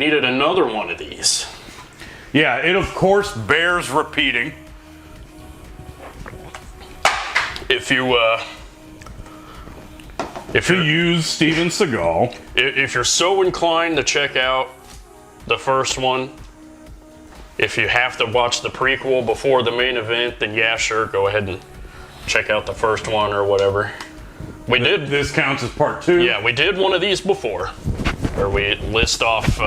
needed another one of these. Yeah, it of course bears repeating. If you use Steven Seagal, if you're so inclined to check out the first one, if you have to watch the prequel before the main event, then yeah, sure, go ahead and check out the first one or whatever. This counts as part 2. Yeah, we did one of these before, where we list off.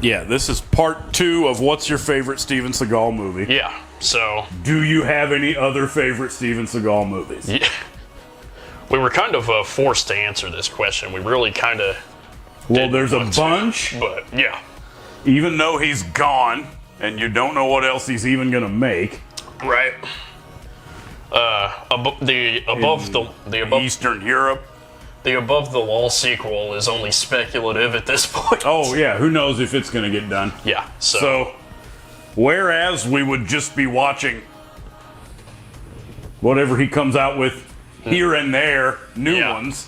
Yeah, this is part 2 of what's your favorite Steven Seagal movie. Yeah, so. Do you have any other favorite Steven Seagal movies? Yeah. We were kind of forced to answer this question. We really kind of. Well, there's a bunch. But yeah. Even though he's gone, and you don't know what else he's even gonna make. Right. Eastern Europe. The Above the Wall sequel is only speculative at this point. Oh yeah, who knows if it's gonna get done? Yeah. So whereas we would just be watching whatever he comes out with here and there, new ones.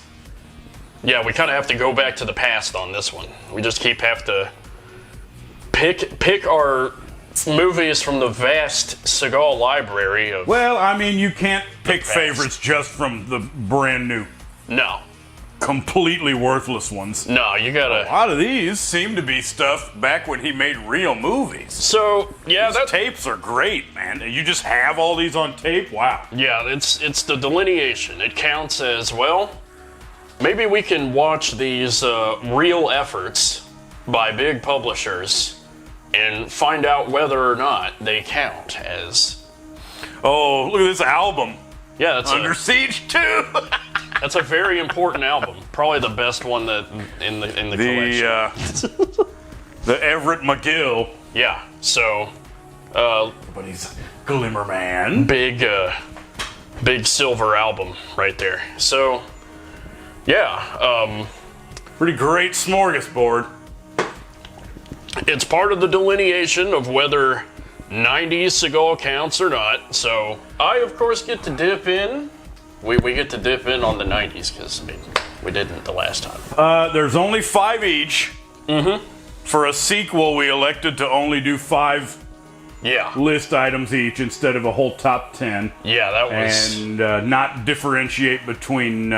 Yeah, we kind of have to go back to the past on this one. We just have to pick our movies from the vast Seagal library of. Well, I mean, you can't pick favorites just from the brand new. No. Completely worthless ones. No, you gotta. A lot of these seem to be stuff back when he made real movies. So yeah, these tapes are great, man. You just have all these on tape. Wow. Yeah, it's the delineation. It counts as well. Maybe we can watch these real efforts by big publishers and find out whether or not they count as. Oh, look at this album. Yeah, that's Under Siege 2. That's a very important album. Probably the best one that in the collection. The Everett McGill. Yeah. So. But he's Glimmer Man. Big silver album right there. So. Yeah. Pretty great smorgasbord. It's part of the delineation of whether 90s Seagal counts or not. So I, of course, get to dip in. We get to dip in on the 90s because we didn't the last time. There's only 5 each. Mm-hmm. For a sequel, we elected to only do 5 list items each instead of a whole top 10. Yeah, that was... And not differentiate between...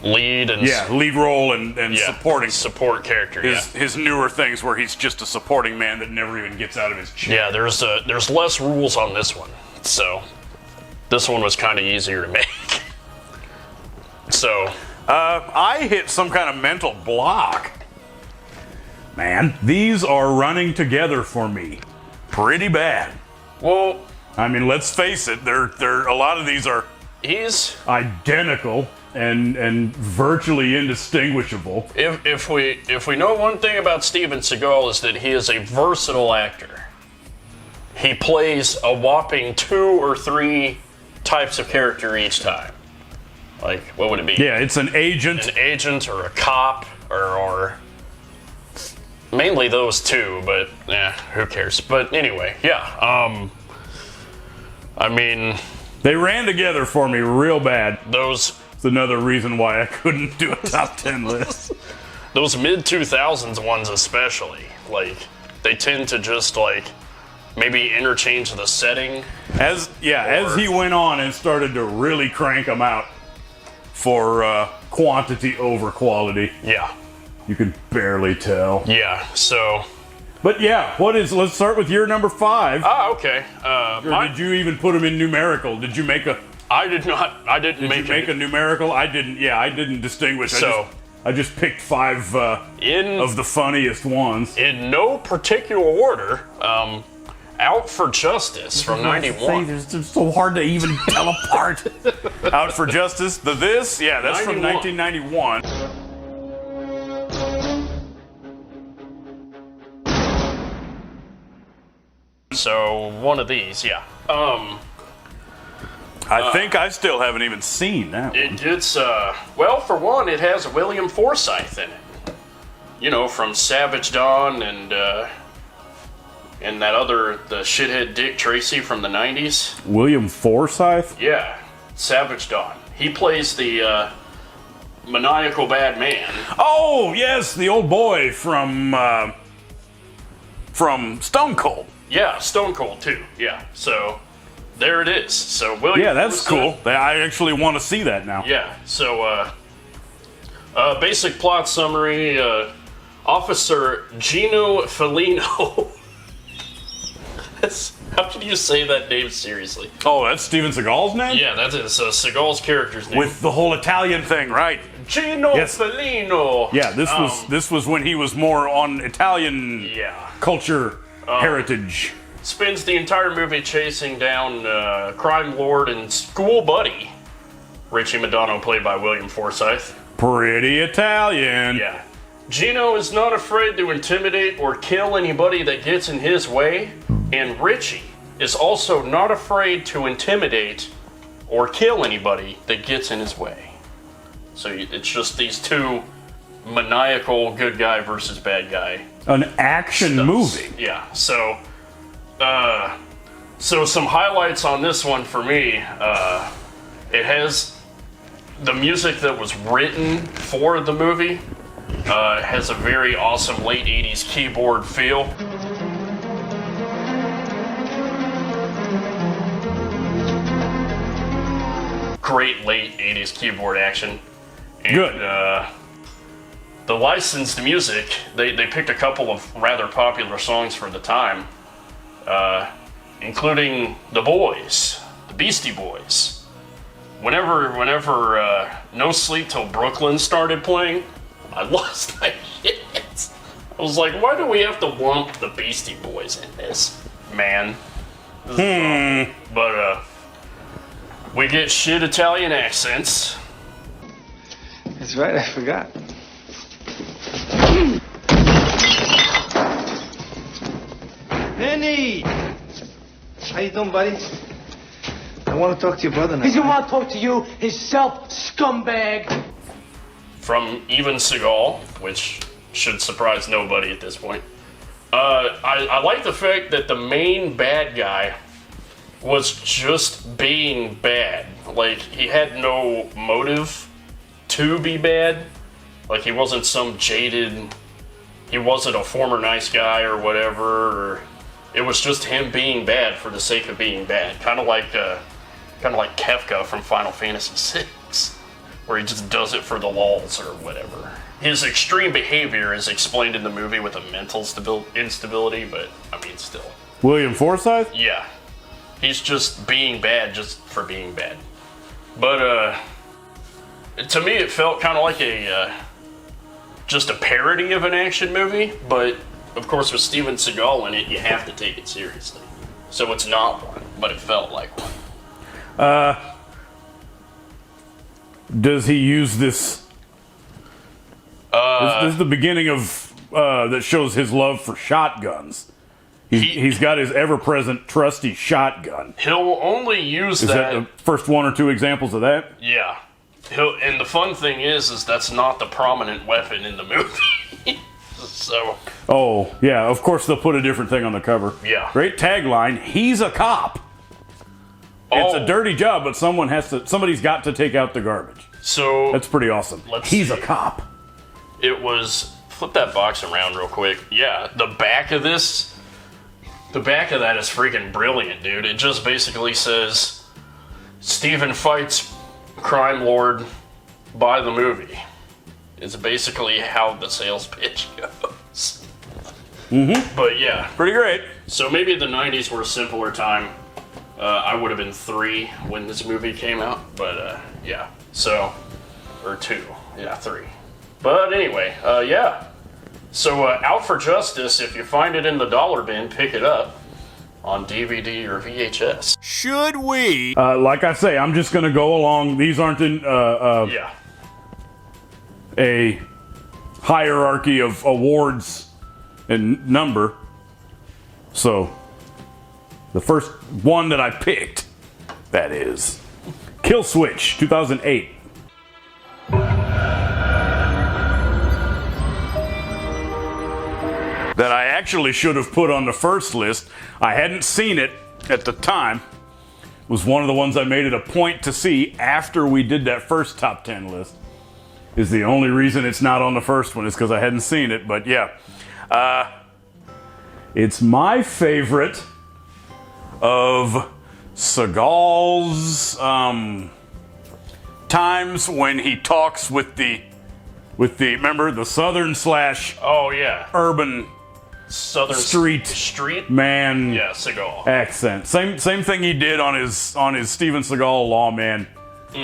lead and... Yeah, lead role and supporting. Support character, His newer things where he's just a supporting man that never even gets out of his chair. Yeah, there's less rules on this one. So... This one was kind of easier to make. So... I hit some kind of mental block. Man, these are running together for me. Pretty bad. Well... I mean, let's face it, they're a lot of these are... He's... identical and virtually indistinguishable. If we know one thing about Steven Seagal is that he is a versatile actor. He plays a whopping 2 or 3 types of character each time. Like, what would it be? Yeah, it's an agent. An agent or a cop or mainly those two, but who cares? But anyway, yeah. I mean, they ran together for me real bad. Those. It's another reason why I couldn't do a top 10 list. Those mid-2000s ones especially, like, they tend to just, like, maybe interchange the setting. As he went on and started to really crank them out for quantity over quality. Yeah. You can barely tell. Yeah, so... But yeah, let's start with your number 5. Ah, okay. Did you even put them in numerical? Did you make a... I did not. I didn't Did make you make a numerical? I didn't. Yeah, I didn't distinguish. So I just picked 5 of the funniest ones. In no particular order. Out for Justice from '91. It's so hard to even tell apart. Out for Justice. That's 91. From 1991. So one of these, yeah. I think I still haven't even seen that one. It gets, well, for one, it has William Forsythe in it. You know, from Savage Dawn and that other, the shithead Dick Tracy from the 90s. William Forsythe? Yeah, Savage Dawn. He plays the maniacal bad man. Oh, yes, the old boy from Stone Cold. Yeah, Stone Cold too. Yeah, so there it is. So William. Yeah, that's cool. I actually want to see that now. Yeah. So basic plot summary: Officer Gino Felino. How can you say that name seriously? Oh, that's Steven Seagal's name? Yeah, that is Seagal's character's name. With the whole Italian thing, right? Gino Felino. Yeah, this was when he was more on Italian culture heritage. Spends the entire movie chasing down crime lord and school buddy Richie Madonna, played by William Forsythe. Pretty Italian. Yeah. Gino is not afraid to intimidate or kill anybody that gets in his way, and Richie is also not afraid to intimidate or kill anybody that gets in his way. So it's just these two maniacal good guy versus bad guy. An action movie. Yeah. So some highlights on this one for me. It has the music that was written for the movie. Has a very awesome late 80s keyboard feel. Great late 80s keyboard action. And, Good. The licensed music, they picked a couple of rather popular songs for the time, including The Boys, the Beastie Boys. Whenever No Sleep Till Brooklyn started playing, I lost my shit. I was like, why do we have to lump the Beastie Boys in this, man? This is awful. But we get shit Italian accents. That's right, I forgot. Benny! How you doing, buddy? I want to talk to your brother now. He doesn't want to talk to you, himself, scumbag. From even Seagal, which should surprise nobody at this point. I like the fact that the main bad guy was just being bad. Like, he had no motive to be bad. Like, he wasn't some jaded, he wasn't a former nice guy or whatever. Or, it was just him being bad for the sake of being bad. Kind of like Kefka from Final Fantasy VI, where he just does it for the lulz or whatever. His extreme behavior is explained in the movie with a mental instability, but I mean, still. William Forsythe? Yeah. He's just being bad just for being bad. But, to me, it felt kind of like just a parody of an action movie, but of course with Steven Seagal in it, you have to take it seriously. So it's not one, but it felt like one. Does he use this? This is the beginning of that shows his love for shotguns. He's got his ever-present trusty shotgun. He'll only use Is that the first one or two examples of that? Yeah. And the fun thing is that's not the prominent weapon in the movie. So. Oh, yeah, of course they'll put a different thing on the cover. Yeah. Great tagline, he's a cop. It's a dirty job, but somebody's got to take out the garbage. So. That's pretty awesome. He's a cop. It was, flip that box around real quick. Yeah, the back of that is freaking brilliant, dude. It just basically says, Steven fights crime lord by the movie. It's basically how the sales pitch goes. But yeah. Pretty great. So maybe the 90s were a simpler time. I would have been 3 when this movie came out, but yeah. So, or 2. Yeah, 3. But anyway, yeah. So Out for Justice, if you find it in the dollar bin, pick it up on DVD or VHS. Should we? Like I say, I'm just going to go along. These aren't in Yeah. a hierarchy of awards and number. So, the first one that I picked, that is Kill Switch, 2008. That I actually should have put on the first list. I hadn't seen it at the time. It was one of the ones I made it a point to see after we did that first top 10 list. is the only reason it's not on the first one, is because I hadn't seen it. But yeah, it's my favorite of Seagal's times when he talks with the remember the southern / Oh yeah. urban Southern street man Yeah, Seagal. accent. Same thing he did on his Steven Seagal Lawman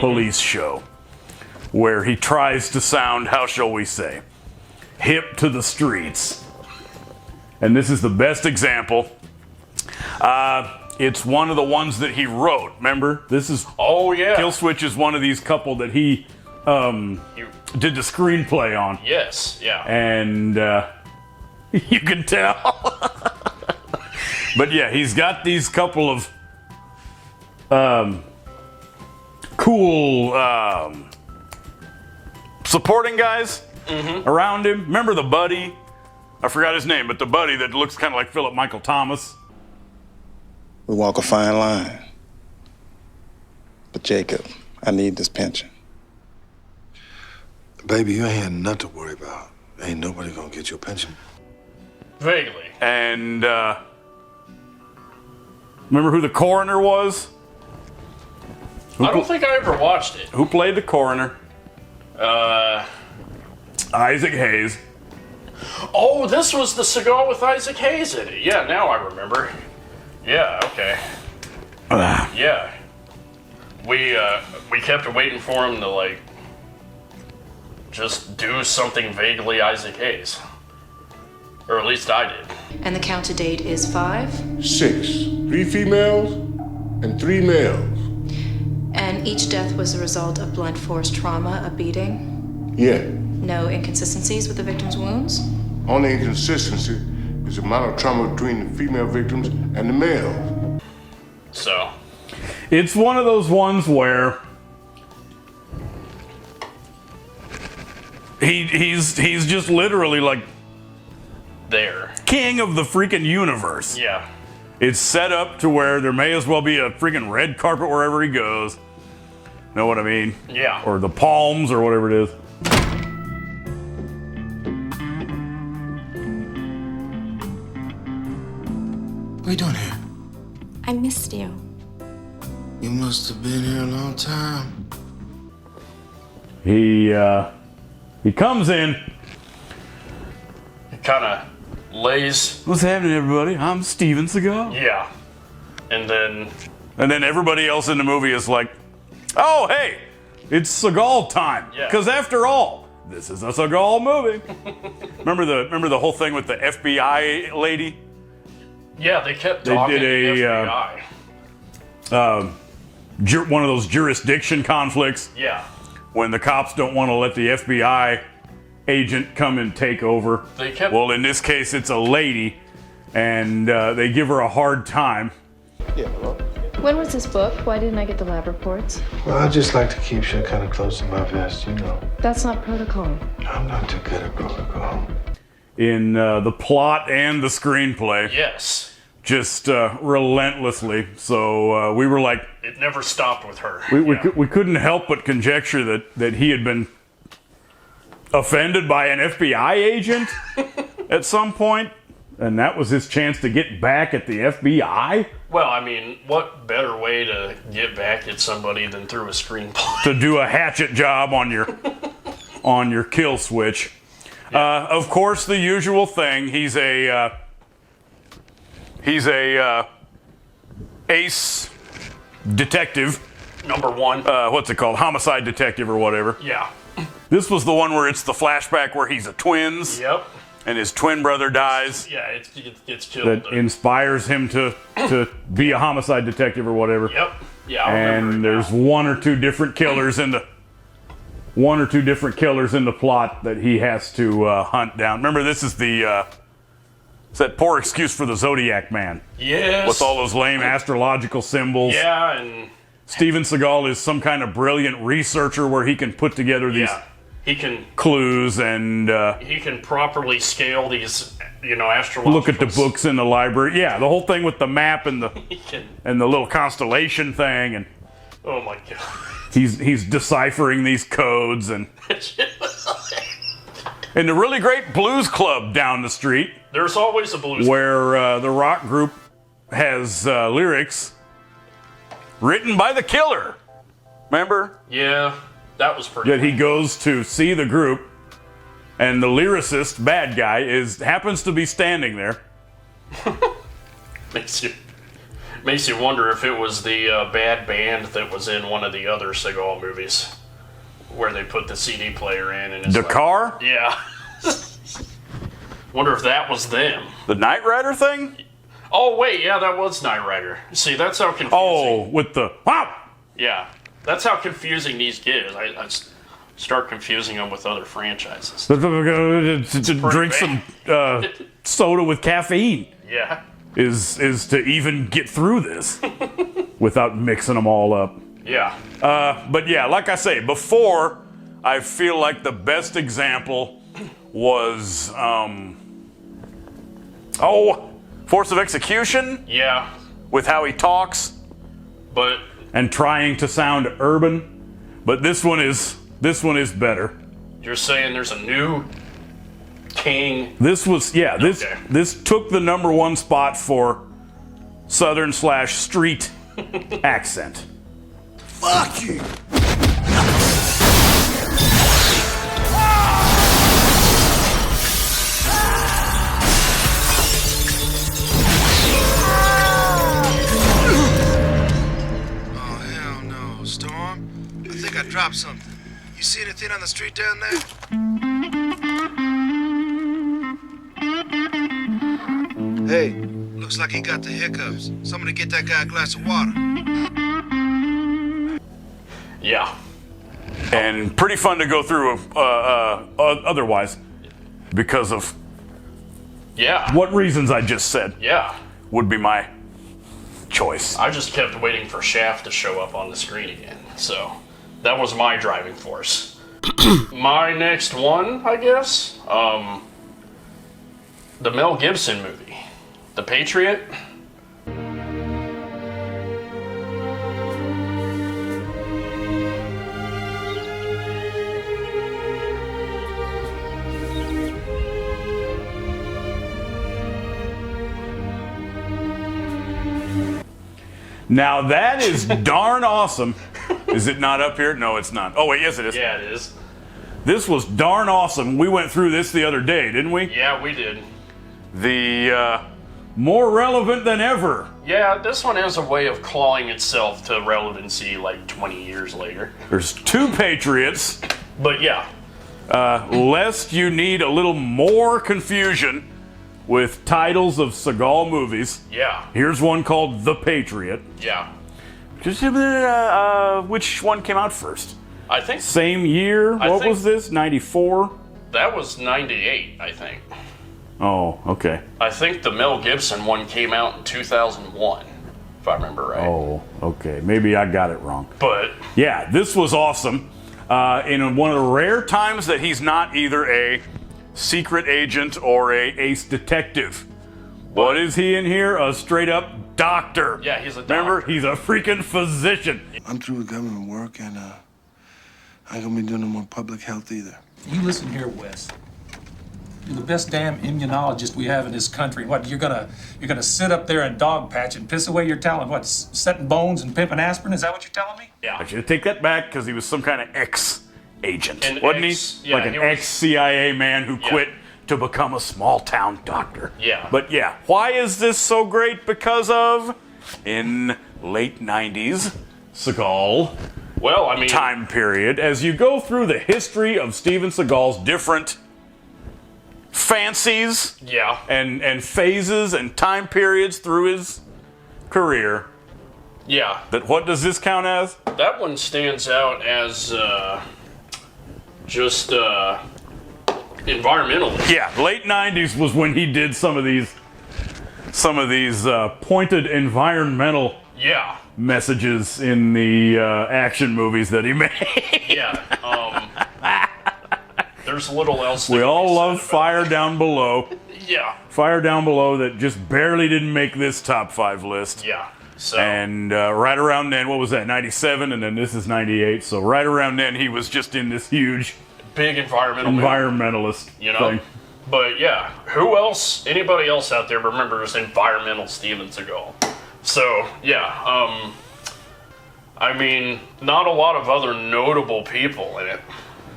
police show, where he tries to sound, how shall we say, hip to the streets. And this is the best example. It's one of the ones that he wrote. Remember, this is Oh yeah. Kill Switch is one of these couple that he did the screenplay on. Yes, yeah. And you can tell. But yeah, he's got these couple of cool supporting guys around him. Remember the buddy? I forgot his name, but the buddy that looks kind of like Philip Michael Thomas. We walk a fine line. But Jacob, I need this pension. Baby, you ain't had nothing to worry about. Ain't nobody gonna get your pension. Vaguely. And remember who the coroner was? I don't think I ever watched it. Who played the coroner? Isaac Hayes. Oh, this was the Seagal with Isaac Hayes in it. Yeah, now I remember. Yeah, okay. Yeah. We kept waiting for him to, like, just do something vaguely Isaac Hayes. Or at least I did. And the count to date is 5. 6. 3 females and 3 males. And each death was a result of blunt force trauma, a beating. Yeah. No inconsistencies with the victim's wounds. Only inconsistency is the amount of trauma between the female victims and the male. So. It's one of those ones where he's just literally like There. king of the freaking universe. Yeah. It's set up to where there may as well be a freaking red carpet wherever he goes. Know what I mean? Yeah. Or the palms or whatever it is. What are you doing here? I missed you. You must have been here a long time. He comes in. It kind of lays. What's happening, everybody? I'm Steven Seagal. Yeah. And then. And then everybody else in the movie is like, oh, hey, it's Seagal time. Yeah. Because after all, this is a Seagal movie. remember the whole thing with the FBI lady? Yeah, they kept They talking did to a, FBI. One of those jurisdiction conflicts Yeah. when the cops don't want to let the FBI agent come and take over. They kept. Well, in this case, it's a lady, and they give her a hard time. When was this booked? Why didn't I get the lab reports? Well, I just like to keep shit kind of close to my vest, you know. That's not protocol. I'm not too good at protocol. In the plot and the screenplay. Yes. Just relentlessly. So we were like, It never stopped with her. we couldn't help but conjecture that he had been offended by an FBI agent at some point, and that was his chance to get back at the FBI. Well, I mean, what better way to get back at somebody than through a screenplay? To do a hatchet job on your kill switch. Of course, the usual thing. He's a ace detective. Number 1. What's it called? Homicide detective or whatever. Yeah. This was the one where it's the flashback where he's a twins. Yep. And his twin brother dies. Yeah, it gets killed. That inspires him to be a homicide detective or whatever. Yep. Yeah. I remember And it there's now. one or two different killers in the plot that he has to hunt down. Remember, this is it's that poor excuse for the Zodiac Man Yes. with all those lame astrological symbols. Yeah, and Steven Seagal is some kind of brilliant researcher where he can put together these he can clues and properly scale these, astrological. look at the books in the library. Yeah, the whole thing with the map and the He can. and the little constellation thing, and Oh my god. he's deciphering these codes, and in the really great blues club down the street, There's always a blues. where the rock group has lyrics written by the Killer. Remember? Yeah, that was pretty. That he goes to see the group, and the lyricist, bad guy, happens to be standing there. Makes you wonder if it was the bad band that was in one of the other Seagal movies, where they put the CD player in and it's Dakar? Yeah. Wonder if that was them. The Knight Rider thing? Oh wait, yeah, that was Knight Rider. See, that's how confusing. Oh, with the wow. Yeah, that's how confusing these get. I start confusing them with other franchises. To drink some soda with caffeine. Yeah. Is to even get through this without mixing them all up. Yeah. But yeah, like I say, before, I feel like the best example was Force of Execution. Yeah. With how he talks, and trying to sound urban. But this one is better. You're saying there's a new king. This was This took the #1 spot for Southern/street accent. Fuck you! Oh, hell no, Storm. I think I dropped something. You see anything on the street down there? Hey, looks like he got the hiccups. Somebody get that guy a glass of water. Yeah. And pretty fun to go through otherwise because of what reasons I just said. Yeah. Would be my choice. I just kept waiting for Shaft to show up on the screen again. So that was my driving force. My next one, I guess, the Mel Gibson movie, The Patriot. Now that is darn awesome. Is it not up here? No, it's not. Oh wait, yes it is. Yeah, it is. This was darn awesome. We went through this the other day, didn't we? Yeah, we did. The more relevant than ever. Yeah, this one has a way of clawing itself to relevancy like 20 years later. There's 2 Patriots. But yeah. Lest you need a little more confusion with titles of Seagal movies. Yeah. Here's one called The Patriot. Yeah. Which one came out first? I think same year. What was this? 94? That was 98, I think. Oh, okay. I think the Mel Gibson one came out in 2001, if I remember right. Oh, okay. Maybe I got it wrong. But yeah, this was awesome. In one of the rare times that he's not either a secret agent or a ace detective. What is he in here? A straight up doctor. Yeah, he's a doctor. Remember, he's a freaking physician. I'm through with government work, and I ain't gonna be doing no more public health either. You listen here, Wes. You're the best damn immunologist we have in this country. What, you're gonna sit up there and dog patch and piss away your talent? What, setting bones and pimping aspirin? Is that what you're telling me? Yeah. I should take that back because he was some kind of ex-agent, wasn't he? Yeah, like an ex-CIA man who quit to become a small-town doctor. Yeah. But yeah, why is this so great? Because of, in late 90s, Seagal time period, as you go through the history of Steven Seagal's different fancies and phases and time periods through his career. Yeah. What does this count as? That one stands out as just environmentalist. Yeah, late 90s was when he did some of these pointed environmental messages in the action movies that he made. Yeah. There's little else. We all love Fire Down Below. Yeah. Fire Down Below that just barely didn't make this top 5 list. Yeah. So. And right around then, what was that, 97? And then this is 98. So right around then, he was just in this huge big environmental environmentalist you know? thing. But yeah, who else, anybody else out there remembers environmental Steven Seagal? So, yeah, I mean, not a lot of other notable people in it.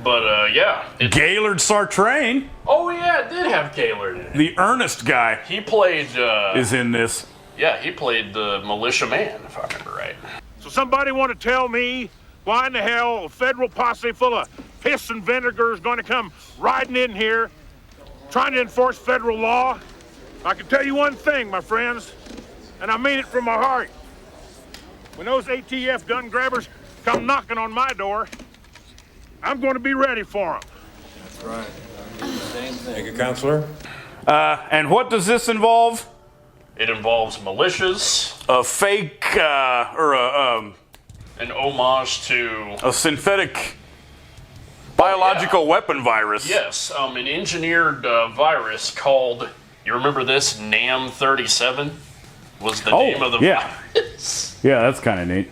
But, yeah. Gaylord Sartrain. Oh, yeah, it did have Gaylord in it. The earnest guy. He played, is in this. Yeah, he played the militia man, if I remember right. So somebody want to tell me why in the hell a federal posse full of piss and vinegar is going to come riding in here trying to enforce federal law? I can tell you one thing, my friends, and I mean it from my heart. When those ATF gun grabbers come knocking on my door, I'm going to be ready for them. That's right. Thank you, Counselor. And what does this involve? It involves militias. A fake, an homage to a synthetic biological weapon virus. Yes, an engineered virus called, you remember this, NAM 37 was the name of the virus. Yeah, that's kind of neat.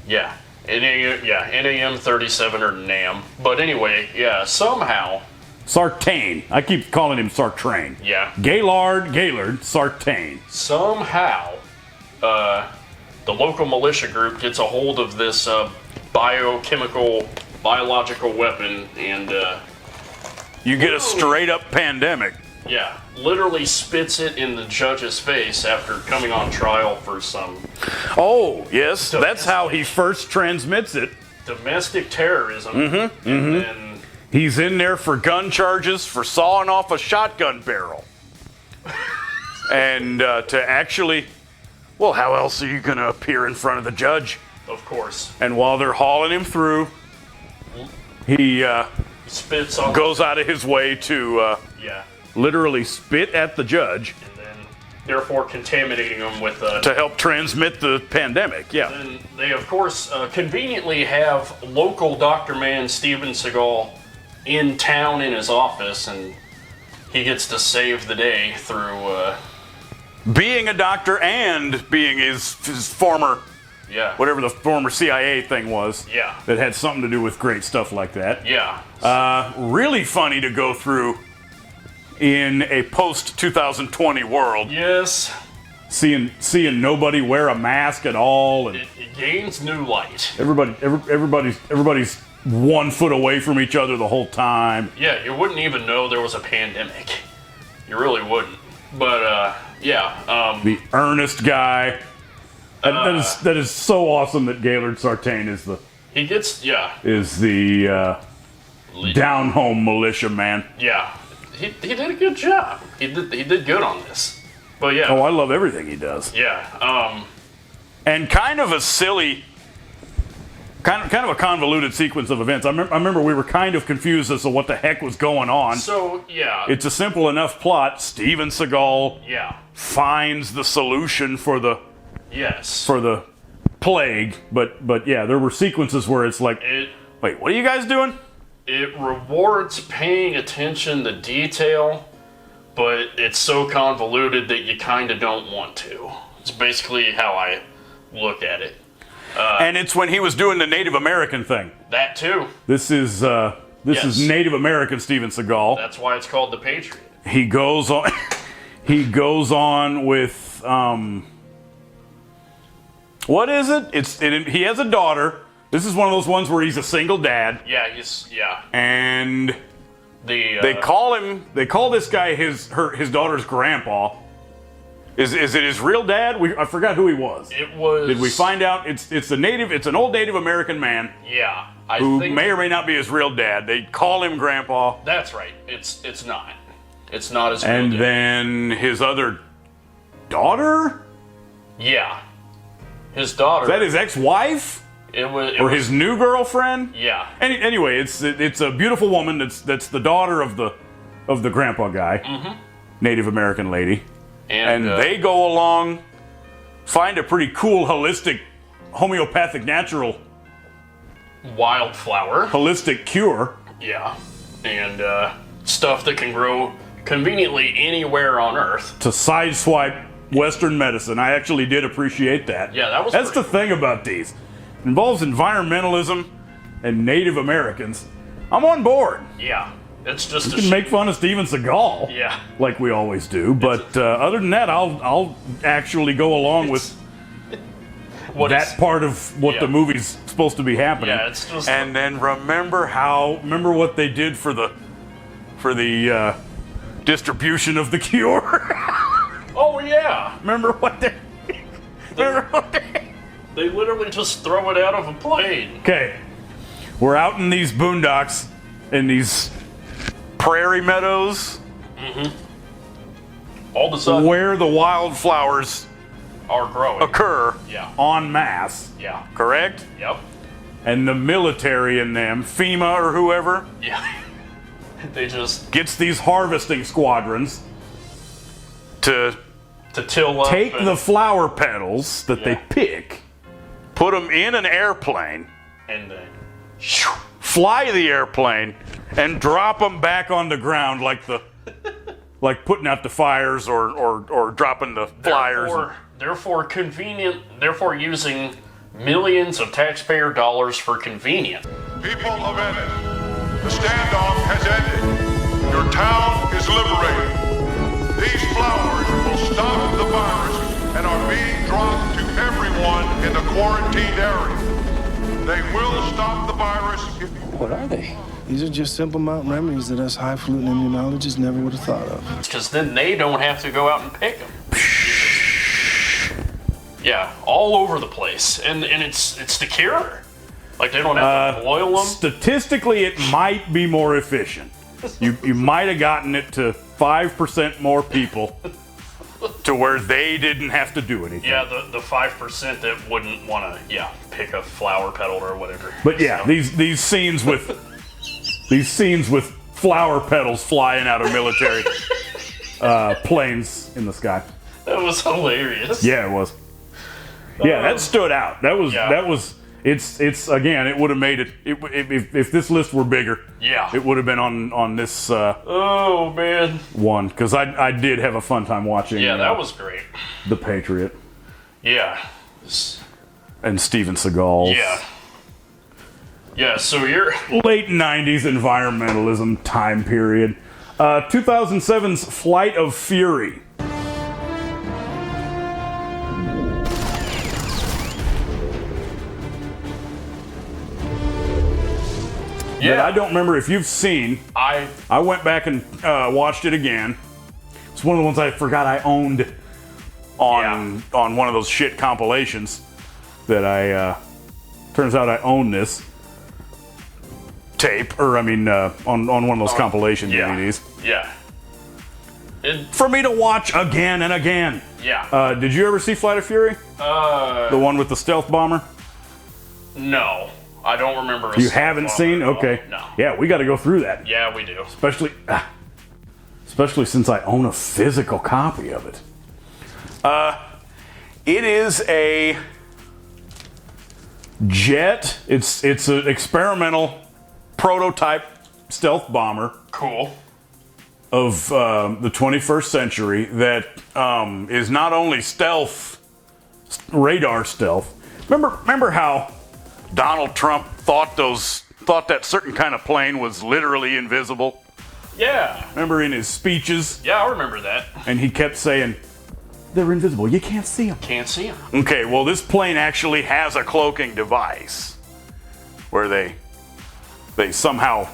Yeah, NAM 37 or NAM. But anyway, yeah, somehow. Sartain. I keep calling him Sartrain. Yeah. Gaylord Sartain. Somehow, the local militia group gets a hold of this biological weapon, and you get a straight up pandemic. Yeah, literally spits it in the judge's face after coming on trial for some. Oh yes, that's how he first transmits it. Domestic terrorism. Mm-hmm. And then he's in there for gun charges for sawing off a shotgun barrel, and to actually, well, how else are you going to appear in front of the judge? Of course. And while they're hauling him through, he spits on goes out of his way to literally spit at the judge, and then therefore contaminating him with to help transmit the pandemic. Yeah. And they of course conveniently have local Dr. Man Steven Seagal in town in his office, and he gets to save the day through being a doctor and being his former. Yeah. Whatever the former CIA thing was. Yeah. That had something to do with great stuff like that. Yeah. Really funny to go through in a post-2020 world. Yes. Seeing nobody wear a mask at all, and it gains new light. Everybody's 1 foot away from each other the whole time. Yeah, you wouldn't even know there was a pandemic. You really wouldn't. But yeah. The earnest guy. That is so awesome that Gaylord Sartain is the down home militia man. Yeah, he did a good job. He did good on this. But yeah. Oh, I love everything he does. Yeah. And kind of a silly, kind of a convoluted sequence of events. I remember we were kind of confused as to what the heck was going on. So yeah, it's a simple enough plot. Steven Seagal finds the solution for the plague, but yeah, there were sequences where it's like, wait, what are you guys doing? It rewards paying attention to detail, but it's so convoluted that you kind of don't want to. It's basically how I look at it. And it's when he was doing the Native American thing. That too. This is Native American Steven Seagal. That's why it's called the Patriot. He goes on. He goes on with. What is it? He has a daughter. This is one of those ones where he's a single dad. Yeah, And they call this guy his daughter's grandpa. Is it his real dad? I forgot who he was. It was. Did we find out? It's an old Native American man. Yeah, who may or may not be his real dad. They call him grandpa. That's right. It's not. It's not his real And dad. then his other daughter. Yeah. His daughter. Is that his ex-wife? Or his new girlfriend? Yeah. Anyway, it's a beautiful woman that's the daughter of the grandpa guy, Native American lady, and they go along, find a pretty cool holistic, homeopathic, natural, wildflower, holistic cure. Yeah, and stuff that can grow conveniently anywhere on Earth to sideswipe Western medicine. I actually did appreciate that. Yeah, that's the thing about these. It involves environmentalism and Native Americans, I'm on board. Yeah. It's just You can make fun of Steven Seagal. Yeah. Like we always do. But other than that, I'll actually go along with that part of what the movie's supposed to be happening. Yeah, it's just. And then remember what they did for the distribution of the cure. Oh yeah. Remember what they They literally just throw it out of a plane. Okay. We're out in these boondocks, in these prairie meadows. Mm-hmm. All of a sudden, where the wildflowers are growing. Occur Yeah. en masse. Yeah. Correct? Yep. And the military in them, FEMA or whoever, Yeah. They just gets these harvesting squadrons to till up take and- the flower petals that they pick, put them in an airplane, and then fly the airplane, and drop them back on the ground like putting out the fires or dropping the flyers. Therefore using millions of taxpayer dollars for convenient. People of Ennis, the standoff has ended. Your town is liberated. These flowers will stop the virus and are being dropped to everyone in the quarantined area. They will stop the virus if you... What are they? These are just simple mountain remedies that us highfalutin immunologists never would have thought of. Because then they don't have to go out and pick them. Yeah, all over the place. And it's the cure. Like, they don't have to boil them. Statistically, it might be more efficient. You might have gotten it to 5% more people to where they didn't have to do anything. Yeah, the 5% that wouldn't want to, pick a flower petal or whatever. But yeah, these scenes with flower petals flying out of military planes in the sky. That was hilarious. Yeah, it was. Yeah, that stood out. That was. It's again. It would have made it. If this list were bigger. Yeah. It would have been on this. Oh man. One, because I did have a fun time watching. Yeah, that was great. The Patriot. Yeah. And Steven Seagal. Yeah. Yeah. So you're late '90s environmentalism time period. 2007's Flight of Fury. Yeah. That I don't remember if you've seen. I went back and watched it again. It's one of the ones I forgot I owned on one of those shit compilations that I turns out I own this tape, or on one of those compilation DVDs. Yeah. For me to watch again and again. Yeah. Did you ever see Flight of Fury? The one with the stealth bomber? No. I don't remember. You haven't seen? Okay. No. Yeah, we got to go through that. Yeah, we do. Especially since I own a physical copy of it. It is a jet. It's an experimental prototype stealth bomber. Cool. Of the 21st century that is not only radar stealth. Remember how Donald Trump thought that certain kind of plane was literally invisible? Yeah. Remember in his speeches? Yeah, I remember that. And he kept saying, they're invisible, you can't see them. Can't see them. Okay, well this plane actually has a cloaking device where they somehow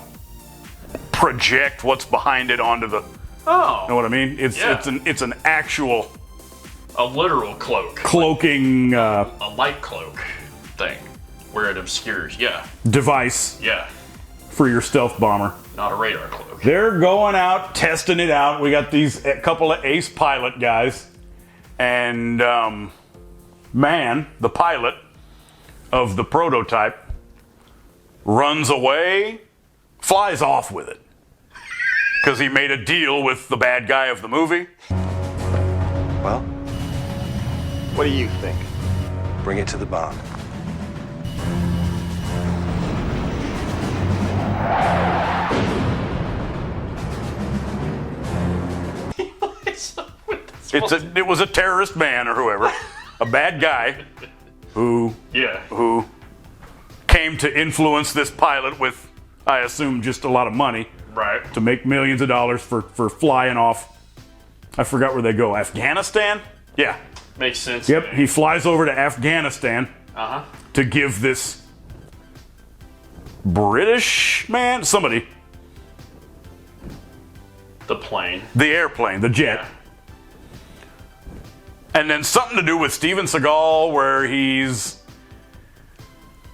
project what's behind it onto the... Oh. Know what I mean? It's an actual... A literal cloak. Cloaking... a light cloak thing. Where it obscures, device. Yeah. For your stealth bomber. Not a radar cloak. They're going out, testing it out. We got a couple of ace pilot guys. And, man, the pilot of the prototype runs away, flies off with it. Because he made a deal with the bad guy of the movie. Well, what do you think? Bring it to the bond. It was a terrorist man or whoever, a bad guy who came to influence this pilot with I assume just a lot of money. Right. To make millions of dollars for flying off. I forgot where they go. Afghanistan? Yeah. Makes sense. Yep, he flies over to Afghanistan to give this British man, somebody, the plane. The airplane, the jet. Yeah. And then something to do with Steven Seagal where he's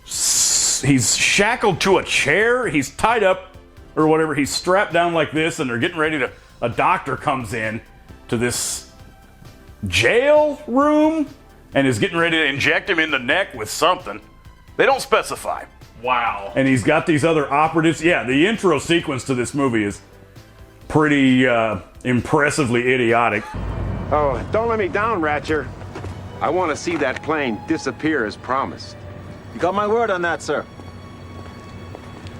shackled to a chair, he's tied up or whatever, he's strapped down like this, and they're getting ready to, a doctor comes in to this jail room and is getting ready to inject him in the neck with something. They don't specify. Wow. And he's got these other operatives. Yeah, the intro sequence to this movie is pretty impressively idiotic. Oh, don't let me down, Ratcher. I want to see that plane disappear as promised. You got my word on that, sir.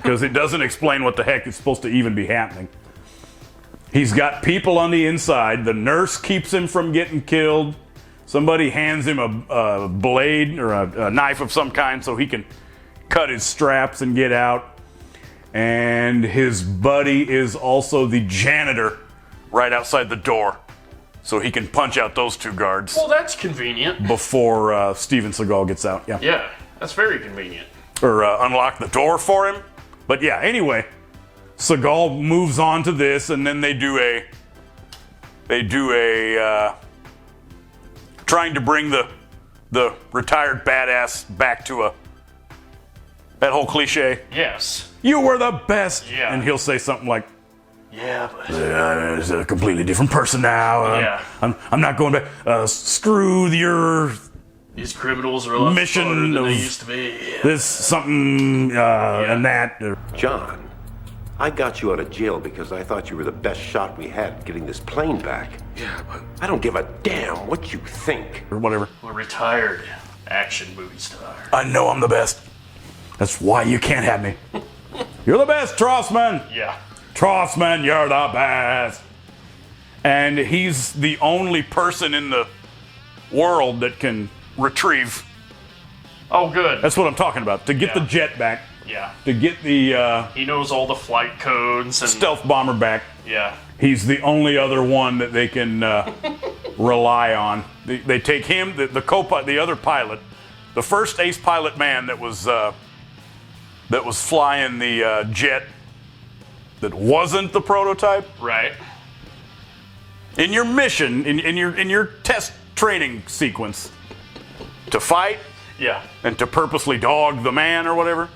Because it doesn't explain what the heck is supposed to even be happening. He's got people on the inside. The nurse keeps him from getting killed. Somebody hands him a blade or a knife of some kind so he can cut his straps and get out. And his buddy is also the janitor right outside the door, so he can punch out those two guards. Well, that's convenient. Before Steven Seagal gets out. Yeah. Yeah, that's very convenient. Or unlock the door for him. But yeah, anyway, Seagal moves on to this, and then they do a trying to bring the retired badass back to that whole cliche. Yes. You were the best. Yeah. And he'll say something like, yeah, but it's a completely different person now. Yeah. I'm not going back. Screw these criminals are a lot mission smarter than of they used to be. Yeah. This something and that. John, I got you out of jail because I thought you were the best shot we had getting this plane back. Yeah, but I don't give a damn what you think. Or whatever. We're retired action movie star. I know I'm the best. That's why you can't have me. You're the best, Trossman. Yeah. Trossman, you're the best. And he's the only person in the world that can retrieve. Oh, good. That's what I'm talking about. To get the jet back. Yeah. To get the he knows all the flight codes and stealth bomber back. Yeah. He's the only other one that they can rely on. They take him, the other pilot, the first ace pilot man that was flying the jet that wasn't the prototype. Right. In your mission, in your test training sequence, to fight. Yeah. And to purposely dog the man or whatever.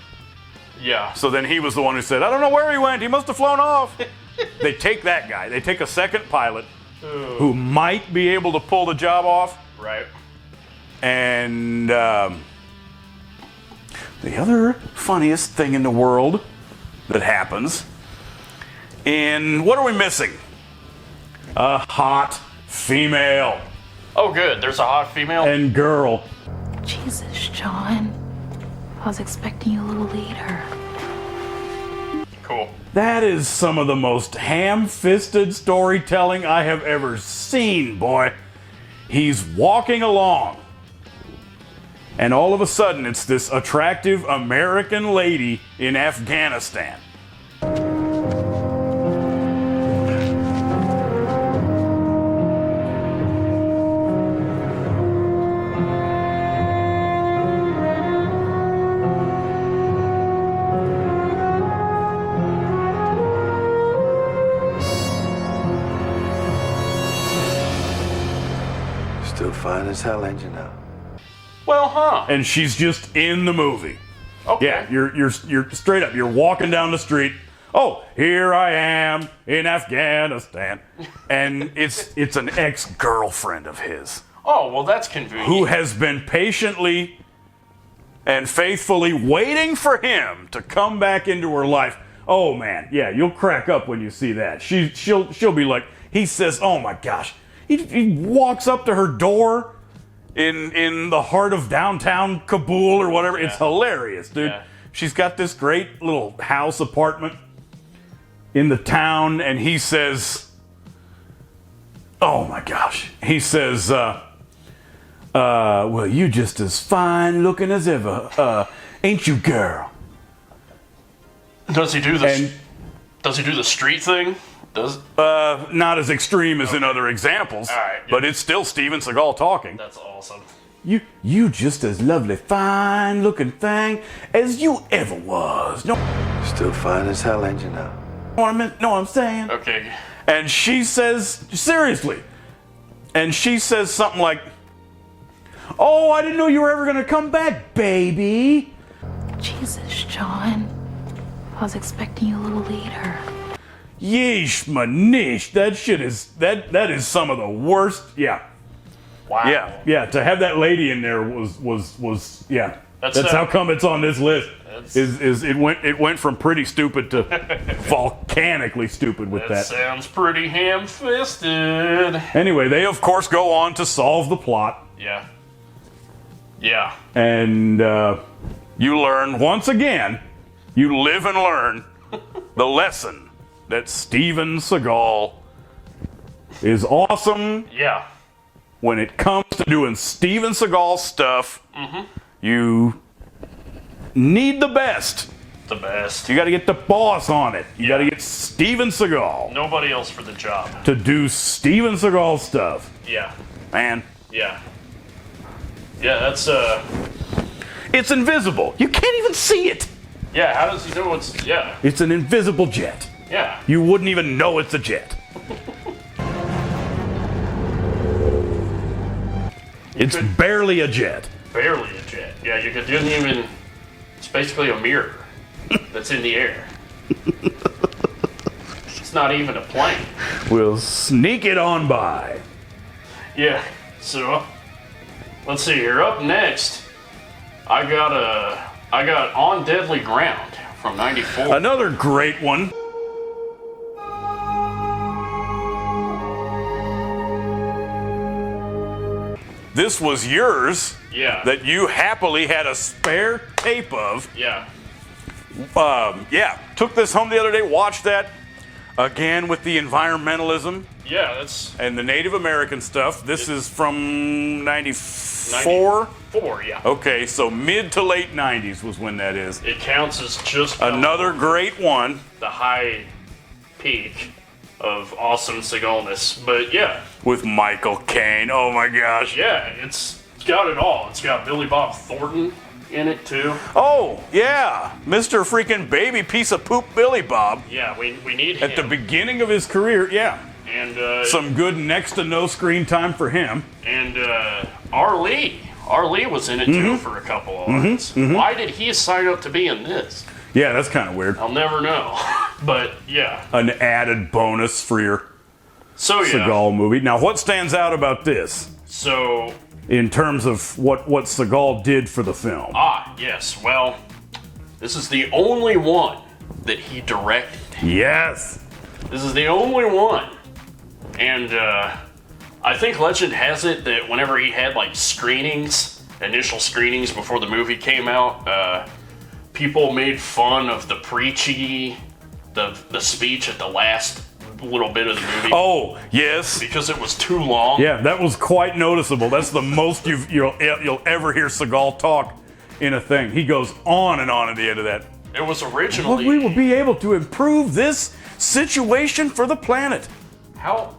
Yeah. So then he was the one who said, I don't know where he went. He must have flown off. They take that guy. They take a second pilot who might be able to pull the job off. Right. And the other funniest thing in the world that happens, and what are we missing? A hot female. Oh, good. There's a hot female. And girl. Jesus, John. I was expecting you a little later. Cool. That is some of the most ham-fisted storytelling I have ever seen, boy. He's walking along, and all of a sudden it's this attractive American lady in Afghanistan. Still fine as hell, ain't you now? Well, huh? And she's just in the movie. Okay. Yeah, you're straight up. You're walking down the street. Oh, here I am in Afghanistan, and it's an ex-girlfriend of his. Oh, well, that's convenient. Who has been patiently and faithfully waiting for him to come back into her life. Oh man, yeah, you'll crack up when you see that. She'll be like, he says, oh my gosh. He walks up to her door in the heart of downtown Kabul or whatever. Yeah. It's hilarious, dude. Yeah. She's got this great little house apartment in the town, and he says, oh my gosh. He says, well, you just as fine looking as ever, ain't you, girl? Does he do the street thing? Not as extreme as in other examples, but it's still Steven Seagal talking. That's awesome. You just as lovely, fine looking thing as you ever was. No, Still fine as hell, ain't you now? know what I'm saying? Okay. And she says, seriously, and she says something like, "Oh, I didn't know you were ever gonna come back, baby." Jesus, John. I was expecting you a little later. Yeesh, manish. That shit is that is some of the worst. Yeah. Wow. Yeah. To have that lady in there was yeah. That's how come it's on this list. Is it went from pretty stupid to volcanically stupid with that. Sounds pretty ham-fisted. Anyway, they of course go on to solve the plot. Yeah. Yeah. And you learn once again, you live and learn the lesson that Steven Seagal is awesome. Yeah. When it comes to doing Steven Seagal stuff, you need the best. The best. You got to get the boss on it. You got to get Steven Seagal. Nobody else for the job. To do Steven Seagal stuff. Yeah. Man. Yeah. Yeah, that's It's invisible. You can't even see it. Yeah, how does he know it's It's an invisible jet. Yeah. You wouldn't even know it's a jet. It's barely a jet. Barely a jet. Yeah, you didn't even. It's basically a mirror that's in the air. It's not even a plane. We'll sneak it on by. Yeah. So let's see here. Up next, I got On Deadly Ground from '94. Another great one. This was yours. Yeah. That you happily had a spare tape of. Yeah. Yeah. Took this home the other day, watched that again with the environmentalism. Yeah, that's. And the Native American stuff. This is from 94? 94, yeah. Okay, so mid to late 90s was when that is. It counts as just another great one. The high peak of awesome Seagalness, but yeah. With Michael Caine, oh my gosh. Yeah, it's got it all. It's got Billy Bob Thornton in it too. Oh, yeah. Mr. freaking baby piece of poop Billy Bob. Yeah, we need him. At the beginning of his career, yeah. And some good next to no screen time for him. And R. Lee was in it too for a couple of lines. Why did he sign up to be in this? Yeah, that's kind of weird. I'll never know. But yeah. An added bonus for your Seagal movie. Now, what stands out about this? So, in terms of what Seagal did for the film. Yes. Well, this is the only one that he directed. Yes. This is the only one. And I think legend has it that whenever he had like initial screenings before the movie came out, people made fun of the preachy, the speech at the last little bit of the movie. Oh, yes. Because it was too long. Yeah, that was quite noticeable. That's the most you'll ever hear Seagal talk in a thing. He goes on and on at the end of that. It was originally... We will be able to improve this situation for the planet. How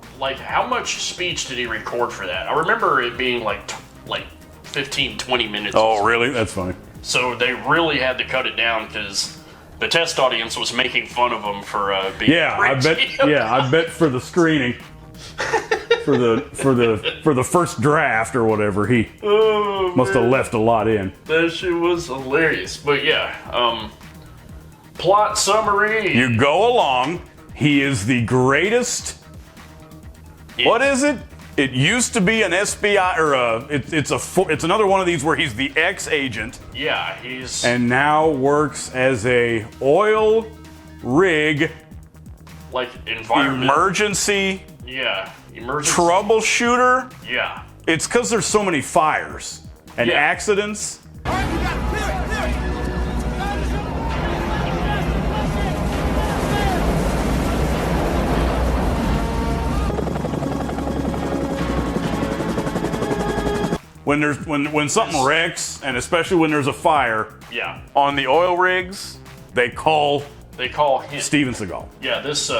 much speech did he record for that? I remember it being like 15, 20 minutes. Oh, really? That's funny. So they really had to cut it down because the test audience was making fun of him for being preachy. I bet for the screening, for the first draft or whatever, he must have left a lot in. That shit was hilarious. But yeah, plot summary. You go along. He is the greatest. What is it? It used to be an SBI, or it's another one of these where he's the ex-agent. Yeah, he's... And now works as a oil rig... Like, environment... Emergency... Yeah, emergency... Troubleshooter? Yeah. It's because there's so many fires and accidents. When something wrecks, and especially when there's a fire, on the oil rigs, they call They call him Steven Seagal. Yeah, this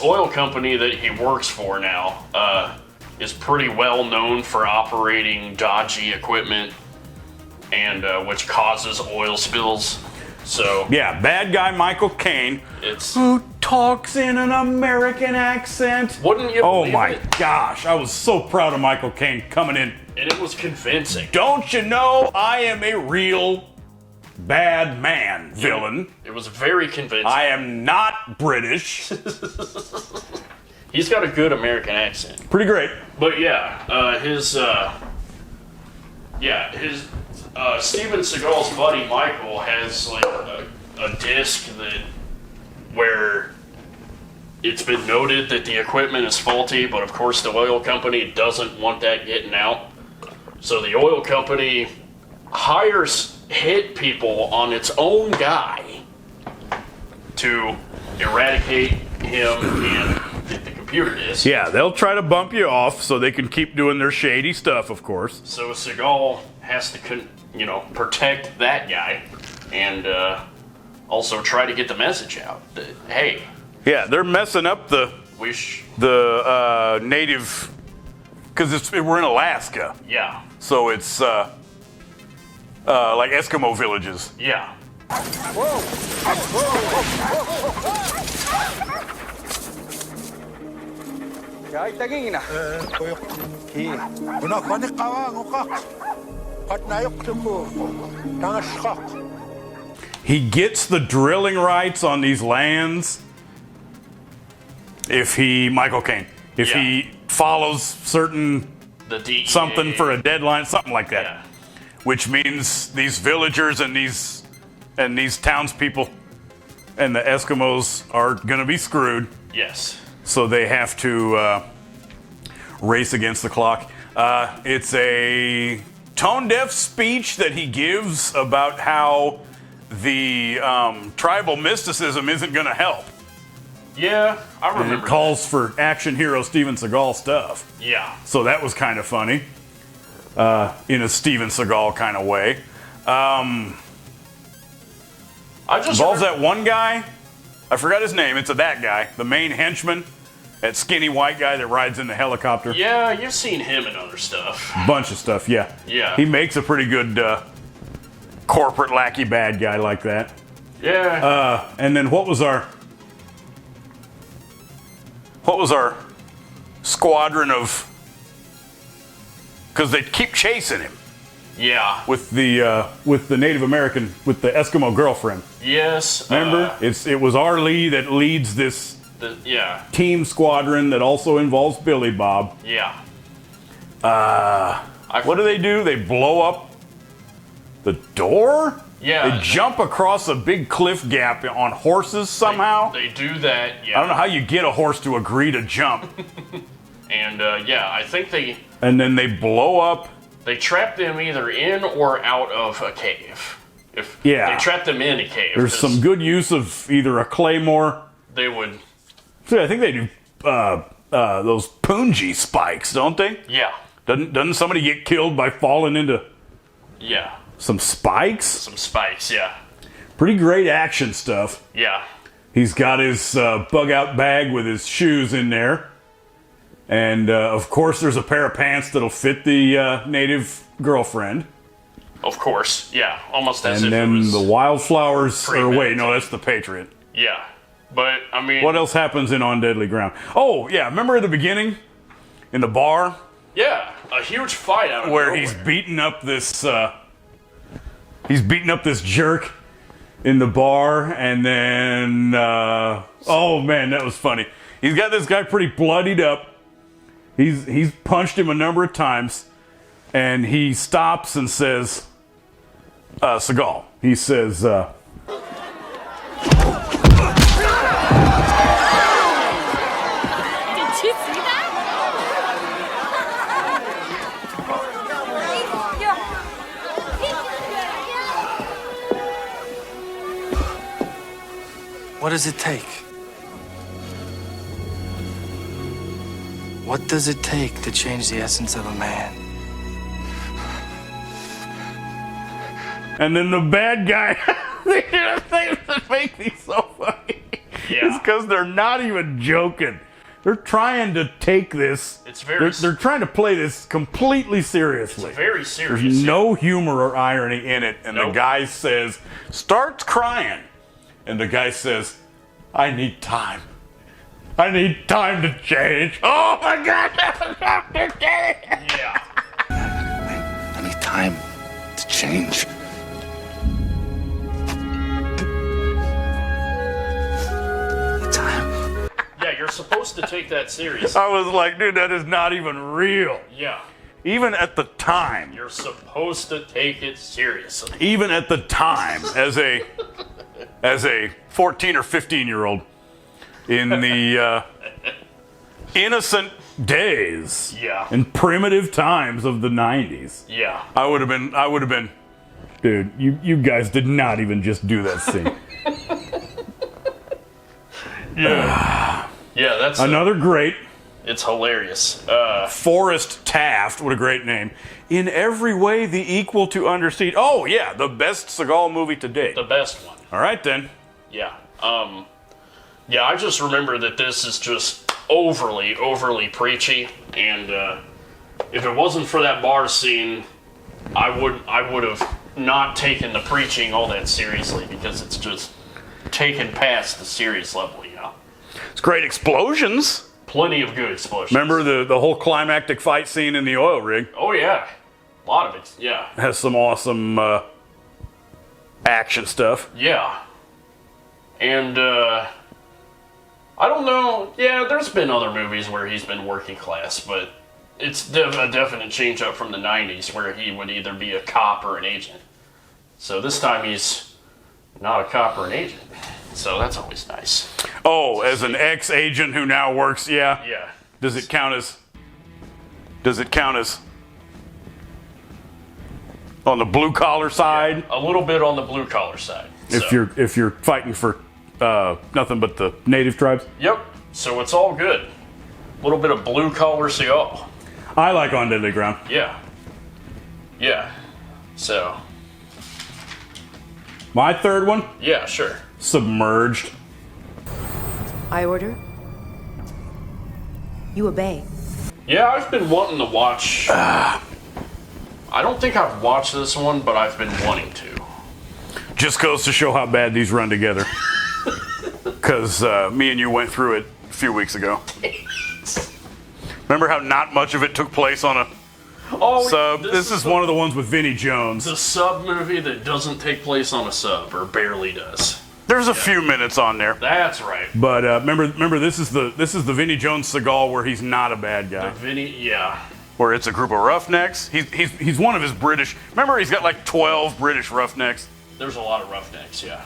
oil company that he works for now is pretty well known for operating dodgy equipment and which causes oil spills. So yeah, bad guy Michael Caine, who talks in an American accent. Wouldn't you Oh believe my it? gosh, I was so proud of Michael Caine coming in. And it was convincing. Don't you know I am a real bad man villain? It was very convincing. I am not British. He's got a good American accent. Pretty great. But yeah, his Steven Seagal's buddy Michael has like a disc where it's been noted that the equipment is faulty, but of course the oil company doesn't want that getting out. So the oil company hires hit people on its own guy to eradicate him and the computer disk. Yeah, they'll try to bump you off so they can keep doing their shady stuff, of course. So Seagal has to, protect that guy and also try to get the message out that, hey. Yeah, they're messing up the native, because we're in Alaska. Yeah. So it's like Eskimo villages. Yeah. He gets the drilling rights on these lands if Michael Caine, he follows certain something for a deadline, something like that. Yeah. Which means these villagers and these townspeople and the Eskimos are gonna be screwed. Yes. So they have to race against the clock. It's a tone-deaf speech that he gives about how the tribal mysticism isn't gonna help. Yeah, I And remember. it calls for action hero Steven Seagal stuff. Yeah. So that was kind of funny, in a Steven Seagal kind of way. Involves that one guy. I forgot his name. It's that guy, the main henchman, that skinny white guy that rides in the helicopter. Yeah, you've seen him in other stuff. Bunch of stuff, yeah. Yeah. He makes a pretty good corporate lackey bad guy like that. Yeah. And then what was our squadron of? Because they keep chasing him. Yeah. With the Native American, with the Eskimo girlfriend. Yes. Remember, it was R. Lee that leads this team squadron that also involves Billy Bob. Yeah. What do? They blow up the door? Yeah. They jump across a big cliff gap on horses somehow. They do that. Yeah. I don't know how you get a horse to agree to jump. And I think they. And then they blow up. They trap them either in or out of a cave. They trap them in a cave. There's some good use of either a claymore. They would. See, I think they do those punji spikes, don't they? Yeah. Doesn't somebody get killed by falling into? Yeah. Some spikes? Some spikes, yeah. Pretty great action stuff. Yeah. He's got his bug-out bag with his shoes in there. And, of course, there's a pair of pants that'll fit the native girlfriend. Of course, yeah. Almost as and if it then was the wildflowers... Or wait, no, that's the Patriot. Yeah. But, I mean... What else happens in On Deadly Ground? Oh, yeah, remember at the beginning? In the bar? Yeah, a huge fight out of where nowhere. he's beating up this jerk in the bar, and then oh man, that was funny. He's got this guy pretty bloodied up. He's punched him a number of times, and he stops and says, Seagal. He says, Did you see that? What does it take? What does it take to change the essence of a man? and then the bad guy. that make these so funny Yeah. is because they're not even joking. They're trying to take this. It's very. They're trying to play this completely seriously. It's very serious. There's no humor or irony in it. And the guy says, starts crying. And the guy says, I need time. I need time to change. Oh my God, time to change. Yeah. I need time to change. Yeah, you're supposed to take that seriously. I was like, dude, that is not even real. Yeah. Even at the time. You're supposed to take it seriously. Even at the time, as a 14 or 15-year-old in the innocent days and primitive times of the 90s. Yeah. I would have been, dude, you guys did not even just do that scene. Yeah. Yeah, that's another great. It's hilarious. Forrest Taft, what a great name. In every way, the equal to Under Siege. Oh yeah, the best Seagal movie to date. The best one. All right then. Yeah. Yeah, I just remember that this is just overly preachy, and if it wasn't for that bar scene, I would have not taken the preaching all that seriously, because it's just taken past the serious level, you know. It's great explosions. Plenty of good explosions. Remember the whole climactic fight scene in the oil rig? Oh yeah, a lot of it. Yeah. Has some awesome action stuff. Yeah. And I don't know. Yeah, there's been other movies where he's been working class, but it's a definite change up from the 90s where he would either be a cop or an agent. So this time he's not a cop or an agent. So that's always nice. Oh, as an ex-agent who now works, yeah. Yeah. Does it count as on the blue collar side? Yeah, a little bit on the blue collar side. If you're fighting for nothing but the native tribes? Yep. So it's all good. A little bit of blue collar Seagal. I like On Deadly Ground. Yeah. Yeah. So. My third one? Yeah, sure. Submerged. I order. You obey. Yeah, I've been wanting to watch. I don't think I've watched this one, but I've been wanting to. Just goes to show how bad these run together. Because me and you went through it a few weeks ago. Remember how not much of it took place on a sub? This is one of the ones with Vinnie Jones. The sub movie that doesn't take place on a sub, or barely does. There's a few minutes on there. That's right. But remember, this is the Vinnie Jones Seagal where he's not a bad guy. The Vinnie, yeah. Where it's a group of roughnecks. He's one of his British. Remember, he's got like 12 British roughnecks. There's a lot of roughnecks, yeah.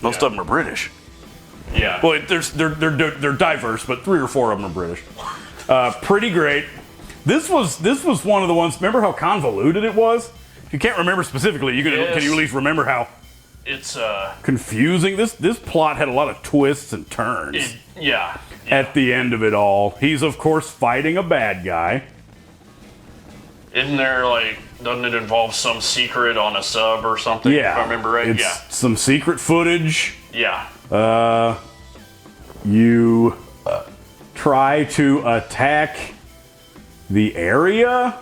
Most of them are British. Yeah. Well, they're diverse, but 3 or 4 of them are British. Pretty great. This was one of the ones. Remember how convoluted it was? If you can't remember specifically, can you at least remember how it's confusing? This plot had a lot of twists and turns. Yeah. At the end of it all, he's of course fighting a bad guy. Isn't there doesn't it involve some secret on a sub or something? Yeah. If I remember right. It's some secret footage. Yeah. You try to attack the area.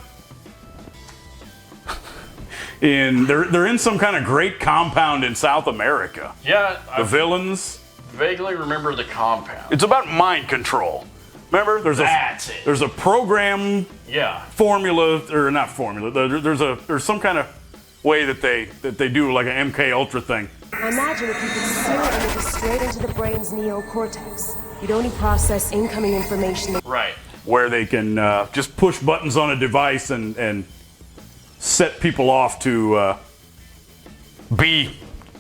They're in some kind of great compound in South America. Yeah. The villains. Vaguely remember the compound. It's about mind control. Remember, there's a program. Yeah. Formula, or not formula. There's some kind of way that they do like an MK Ultra thing. Imagine if you could steer images straight into the brain's neocortex. You'd only process incoming information. Right. Where they can just push buttons on a device and set people off to be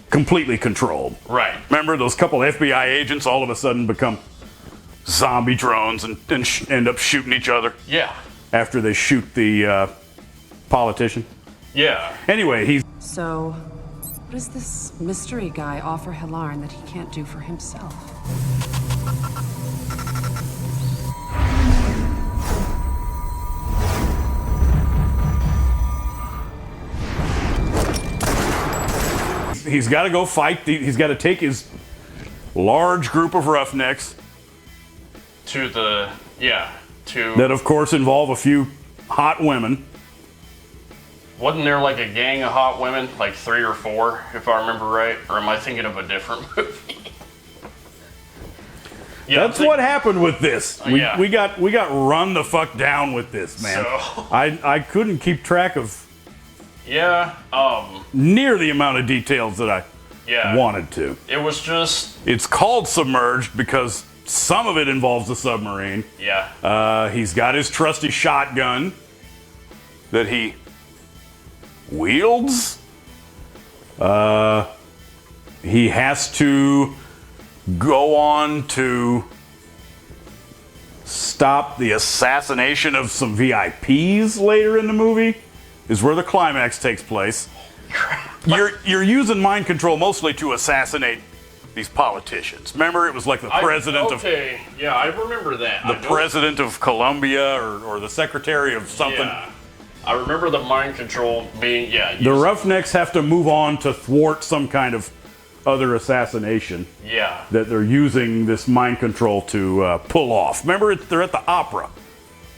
completely controlled. Right. Remember, those couple FBI agents all of a sudden become zombie drones and end up shooting each other. Yeah. After they shoot the politician. Yeah. Anyway, he's... So, what does this mystery guy offer Hilarn that he can't do for himself? he's got to go fight. He's got to take his large group of roughnecks to that, of course, involve a few hot women. Wasn't there like a gang of hot women, like 3 or 4, if I remember right? Or am I thinking of a different movie? That's what happened with this. We got run the fuck down with this, man. So, I couldn't keep track of near the amount of details that I wanted to. It was just... It's called Submerged because some of it involves the submarine. Yeah. He's got his trusty shotgun that he wields. He has to go on to stop the assassination of some VIPs later in the movie, is where the climax takes place. You're using mind control mostly to assassinate these politicians. Remember, it was like the president of... Yeah, I remember that. The president of Colombia or the secretary of something. Yeah. I remember the mind control being, The Roughnecks have to move on to thwart some kind of other assassination. Yeah. That they're using this mind control to pull off. Remember, they're at the opera.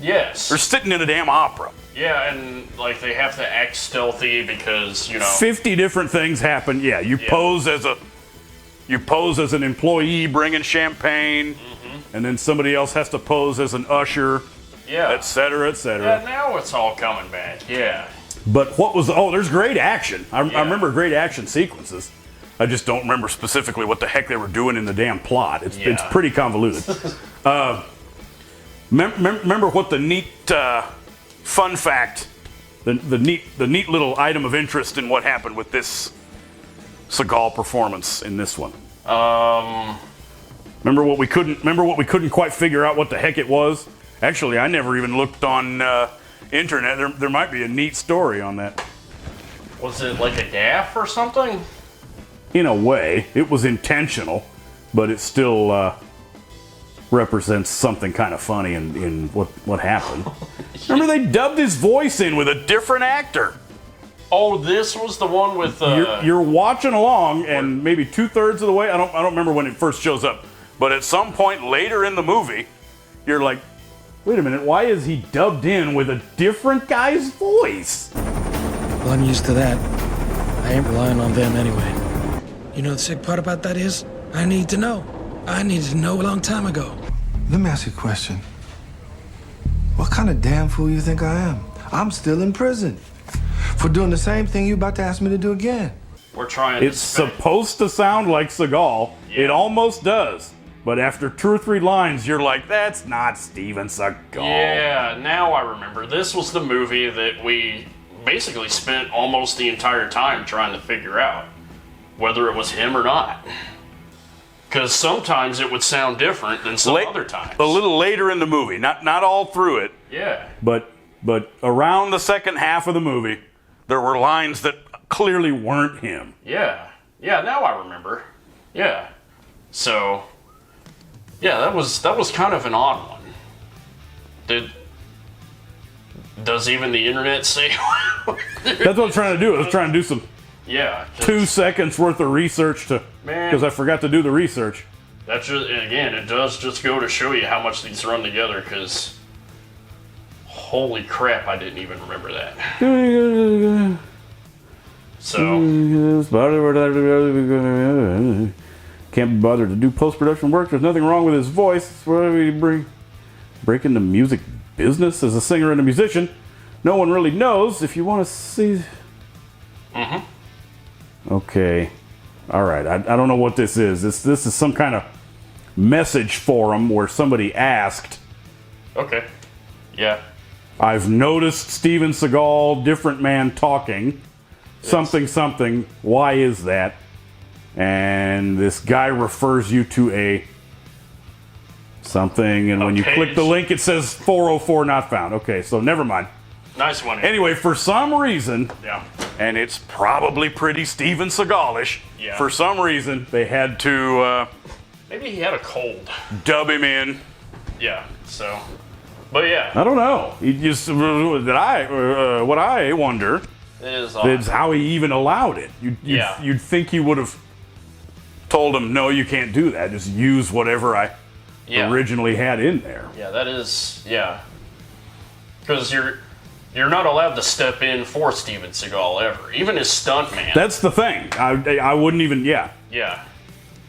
Yes. They're sitting in a damn opera. Yeah, and like they have to act stealthy because, 50 different things happen. Yeah, you pose as an employee bringing champagne, and then somebody else has to pose as an usher. Yeah. Et cetera, et cetera. Yeah, now it's all coming back. Yeah. But what was... there's great action. I remember great action sequences. I just don't remember specifically what the heck they were doing in the damn plot. It's pretty convoluted. Remember what the neat fun fact, the neat little item of interest in what happened with this Seagal performance in this one? Remember what we couldn't quite figure out what the heck it was? Actually, I never even looked on internet. There might be a neat story on that. Was it like a gaffe or something? In a way, it was intentional, but it still represents something kind of funny in what happened. Remember, they dubbed his voice in with a different actor. Oh, this was the one with... You're watching along, and maybe 2/3 of the way, I don't remember when it first shows up, but at some point later in the movie, you're like, wait a minute, why is he dubbed in with a different guy's voice? Well, I'm used to that. I ain't relying on them anyway. You know the sick part about that is, I need to know. I needed to know a long time ago. Let me ask you a question. What kind of damn fool you think I am? I'm still in prison for doing the same thing you about to ask me to do again. We're trying It's supposed to sound like Seagal. Yeah. It almost does. But after 2 or 3 lines, you're like, that's not Steven Seagal. Yeah, now I remember. This was the movie that we basically spent almost the entire time trying to figure out whether it was him or not. Because sometimes it would sound different than some other times. A little later in the movie, not all through it. Yeah. But around the second half of the movie, there were lines that clearly weren't him. Yeah. Yeah, now I remember. Yeah. So, yeah, that was kind of an odd one. Does even the internet say? That's what I'm trying to do. I was trying to do some 2 seconds worth of research because I forgot to do the research. That's just, again, it does just go to show you how much these run together. Because holy crap, I didn't even remember that. So can't be bothered to do post-production work. There's nothing wrong with his voice. What do we break into music business as a singer and a musician? No one really knows. If you want to see. Okay. All right. I don't know what this is. This is some kind of message forum where somebody asked. Okay. Yeah. I've noticed Steven Seagal, different man talking. Something, something. Why is that? And this guy refers you to a something. And when you click the link, it says 404 not found. Okay, so never mind. Nice one. Anyway, for some reason, and it's probably pretty Steven Seagal-ish, for some reason, they had to... maybe he had a cold. Dub him in. Yeah, so... But yeah. I don't know. He just... what I wonder It is odd. It's how he even allowed it. You'd think he would have told him, no, you can't do that. Just use whatever I originally had in there. Yeah, that is, because you're not allowed to step in for Steven Seagal ever, even his stuntman. That's the thing. I wouldn't even. Yeah.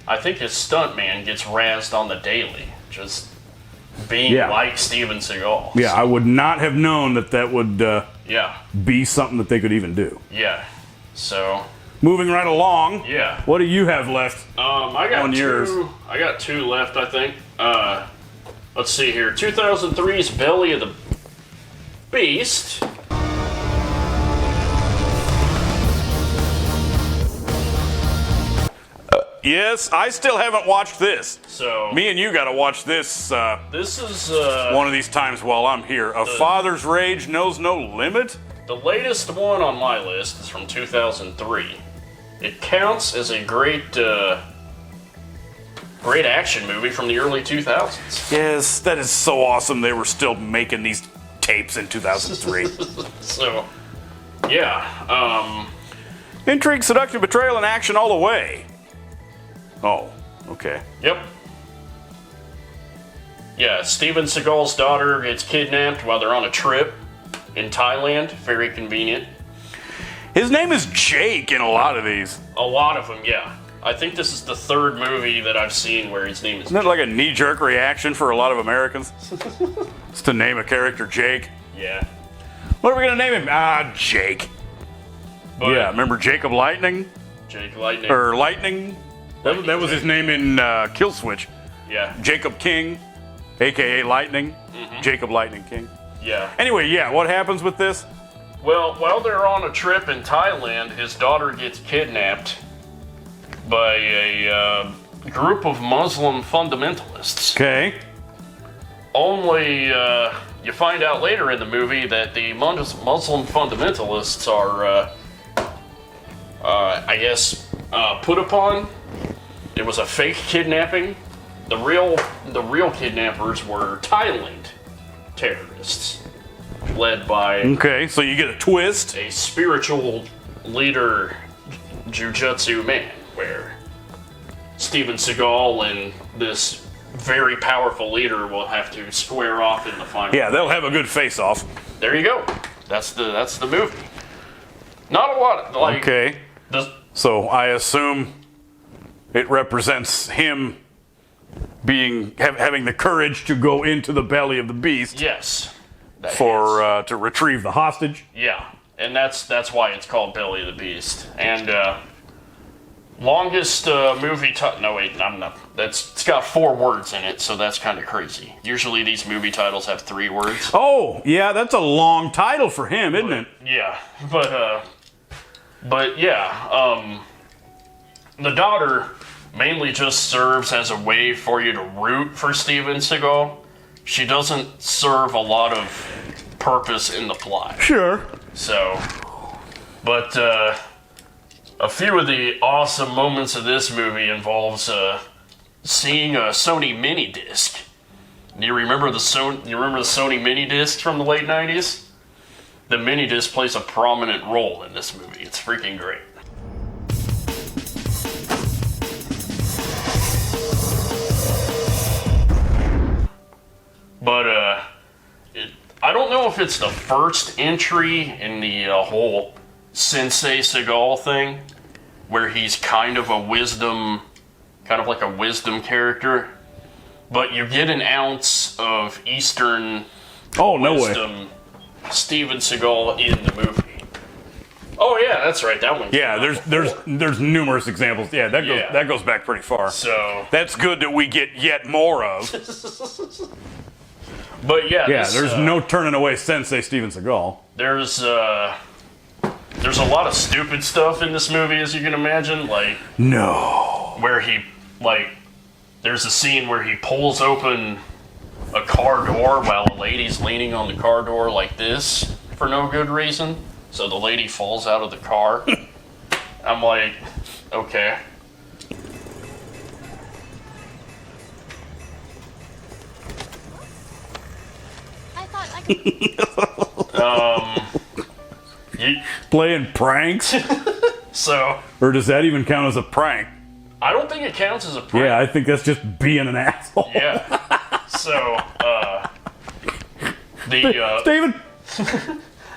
I think his stuntman gets razzed on the daily, just being like Steven Seagal. Yeah, I would not have known that would be something that they could even do. Yeah. So. Moving right along. Yeah. What do you have left? I got on yours? I got 2 left, I think. Let's see here. 2003's Belly of the Beast. Yes, I still haven't watched this. So me and you got to watch this. This is one of these times while I'm here. A Father's Rage Knows No Limit. The latest one on my list is from 2003. It counts as a great action movie from the early 2000s. Yes, that is so awesome. They were still making these tapes in 2003. So, yeah. Intrigue, seduction, betrayal, and action all the way. Oh, okay. Yep. Yeah, Steven Seagal's daughter gets kidnapped while they're on a trip in Thailand. Very convenient. His name is Jake in a lot of these. A lot of them, yeah. I think this is the 3rd movie that I've seen where his name is Isn't that like a knee-jerk reaction for a lot of Americans? It's to name a character Jake. Yeah. What are we going to name him? Jake. But, yeah, remember Jacob Lightning? Jake Lightning. Or Lightning? That was his name in Kill Switch. Yeah. Jacob King, a.k.a. Lightning. Mm-hmm. Jacob Lightning King. Yeah. Anyway, what happens with this? Well, while they're on a trip in Thailand, his daughter gets kidnapped by a group of Muslim fundamentalists. Okay. Only you find out later in the movie that the Muslim fundamentalists are, I guess, put upon. It was a fake kidnapping. The real kidnappers were Thailand terrorists, led by. Okay, so you get a twist. A spiritual leader, jujutsu man, where Steven Seagal and this very powerful leader will have to square off in the final. Yeah, they'll have a good face-off. There you go. That's the movie. Not a lot. Okay. So I assume it represents him having the courage to go into the belly of the beast. Yes. To retrieve the hostage. Yeah, and that's why it's called Belly of the Beast. And longest movie title. No wait, I'm not. It's got 4 words in it, so that's kind of crazy. Usually these movie titles have 3 words. Oh, yeah, that's a long title for him, isn't it? Yeah, but yeah, the daughter mainly just serves as a way for you to root for Steven Seagal. She doesn't serve a lot of purpose in the plot. Sure. So, but a few of the awesome moments of this movie involves seeing a Sony mini disc. Do you remember the Sony mini disc from the late 90s? The mini disc plays a prominent role in this movie. It's freaking great. But I don't know if it's the first entry in the whole Sensei Seagal thing, where he's kind of like a wisdom character. But you get an ounce of Eastern wisdom, Steven Seagal in the movie. Oh yeah, that's right. That one. Yeah, there's numerous examples. Yeah, that goes back pretty far. So that's good that we get yet more of. But yeah, there's no turning away Sensei Steven Seagal. There's a lot of stupid stuff in this movie, as you can imagine. Where there's a scene where he pulls open a car door while a lady's leaning on the car door like this for no good reason. So the lady falls out of the car. I'm like, okay. playing pranks. So, or does that even count as a prank? I don't think it counts as a prank. Yeah, I think that's just being an asshole. Yeah. So, Steven.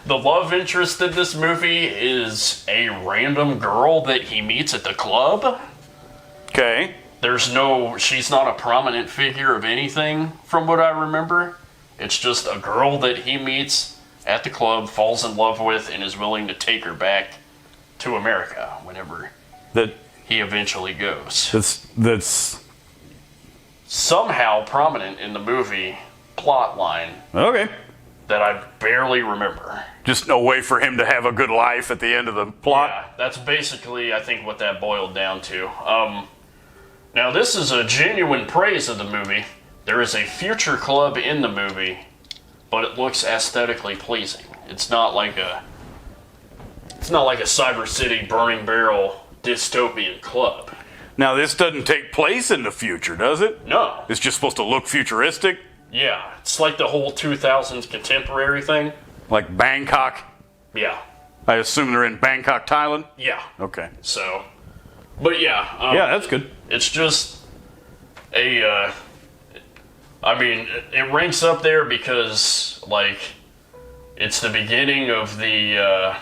The love interest in this movie is a random girl that he meets at the club. Okay. She's not a prominent figure of anything from what I remember. It's just a girl that he meets at the club, falls in love with, and is willing to take her back to America whenever he eventually goes. That's somehow prominent in the movie plot line. Okay. That I barely remember. Just no way for him to have a good life at the end of the plot. Yeah, that's basically, I think, what that boiled down to. Now, this is a genuine praise of the movie. There is a future club in the movie, but it looks aesthetically pleasing. It's not like a Cyber City Burning Barrel dystopian club. Now, this doesn't take place in the future, does it? No. It's just supposed to look futuristic? Yeah, it's like the whole 2000s contemporary thing. Like Bangkok? Yeah. I assume they're in Bangkok, Thailand? Yeah. Okay. So, but yeah. Yeah, that's good. It's just it ranks up there because, like, it's the beginning of the,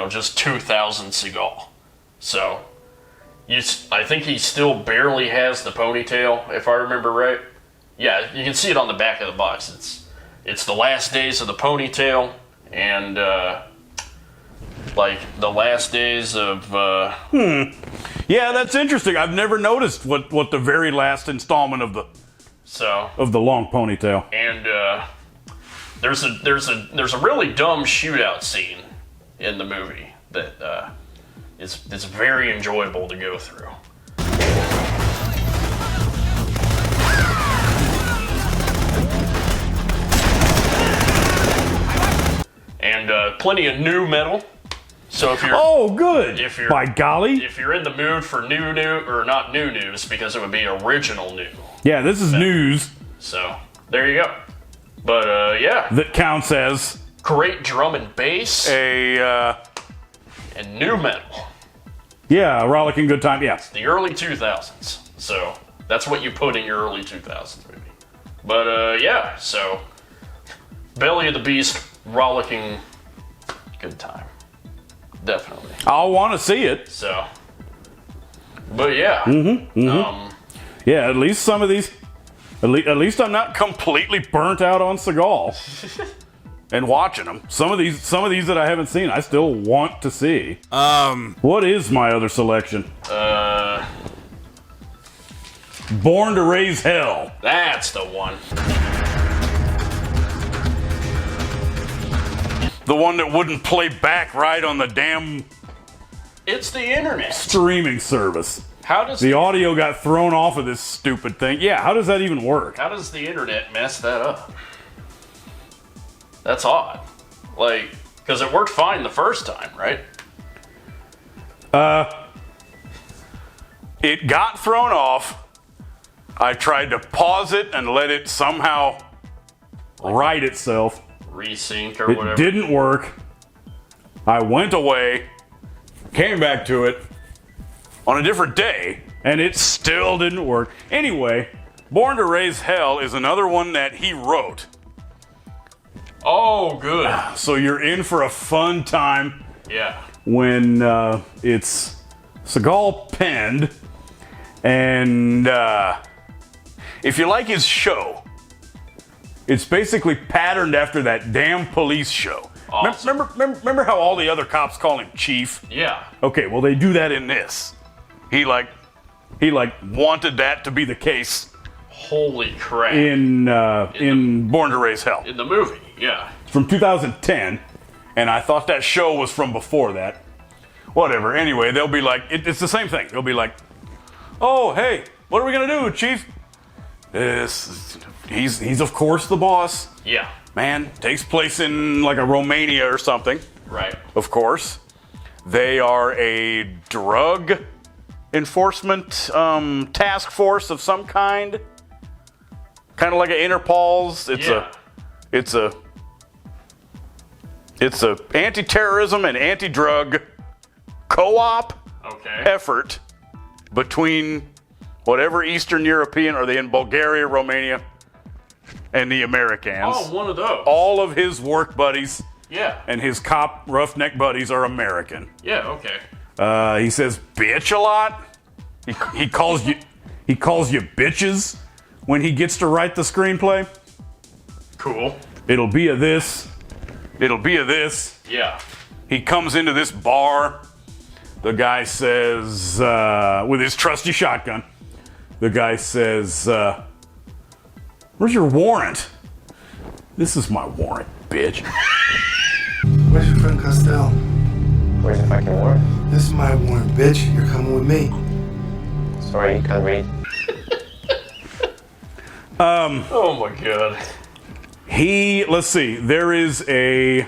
just 2000 Seagal. So, I think he still barely has the ponytail, if I remember right. Yeah, you can see it on the back of the box. It's the last days of the ponytail, and the last days of. Yeah, that's interesting. I've never noticed what the very last installment of the long ponytail. And there's a really dumb shootout scene in the movie that is very enjoyable to go through. And plenty of new metal. So if you're good. By golly, if you're in the mood for new or not new news, because it would be original new. Yeah, this is news. So there you go. But yeah, that counts as great drum and bass. And new metal. Yeah, a rollicking good time. Yeah, the early 2000s. So that's what you put in your early 2000s movie. But yeah, so Belly of the Beast. Rollicking good time. Definitely. I'll want to see it. So, but yeah. Yeah, at least some of these, at least I'm not completely burnt out on Seagal and watching them. Some of these that I haven't seen, I still want to see. What is my other selection? Born to Raise Hell. That's the one. The one that wouldn't play back right on the damn... It's the internet. Streaming service. How does the audio got thrown off of this stupid thing? Yeah, how does that even work? How does the internet mess that up? That's odd. Like, because it worked fine the first time, right? It got thrown off. I tried to pause it and let it somehow right itself. Resync or whatever. It didn't work. I went away, came back to it on a different day, and it still didn't work. Anyway, Born to Raise Hell is another one that he wrote. Oh, good. So you're in for a fun time. Yeah. When it's Seagal penned, and if you like his show, it's basically patterned after that damn Police show. Awesome. Remember how all the other cops call him Chief? Yeah. Okay, well they do that in this. He wanted that to be the case. Holy crap. In Born to Raise Hell. In the movie, yeah. It's from 2010, and I thought that show was from before that. Whatever. Anyway, they'll be like, it's the same thing. They'll be like, oh, hey, what are we gonna do, Chief? He's of course the boss. Yeah. Man, takes place in like a Romania or something. Right. Of course. They are a drug enforcement task force of some kind. Kind of like an Interpol's. It's a It's a anti-terrorism and anti-drug co-op effort between whatever Eastern European, are they in Bulgaria, Romania, and the Americans. Oh, one of those. All of his work buddies Yeah. and his cop roughneck buddies are American. Yeah, okay. He says bitch a lot. He calls you bitches when he gets to write the screenplay. Cool. It'll be a this. It'll be a this. Yeah. He comes into this bar. The guy says, with his trusty shotgun, the guy says, where's your warrant? This is my warrant, bitch. Where's your friend Costello? Where's the fucking warrant? This is my warrant, bitch. You're coming with me. Sorry, you can't read. Oh my god. Let's see, there is a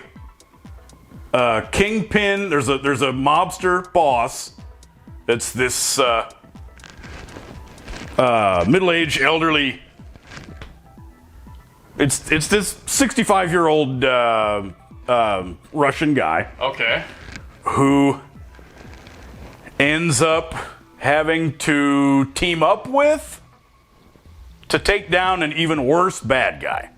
kingpin, there's a mobster boss that's this middle-aged, elderly, it's this 65-year-old Russian guy. Okay. Who ends up having to team up with to take down an even worse bad guy.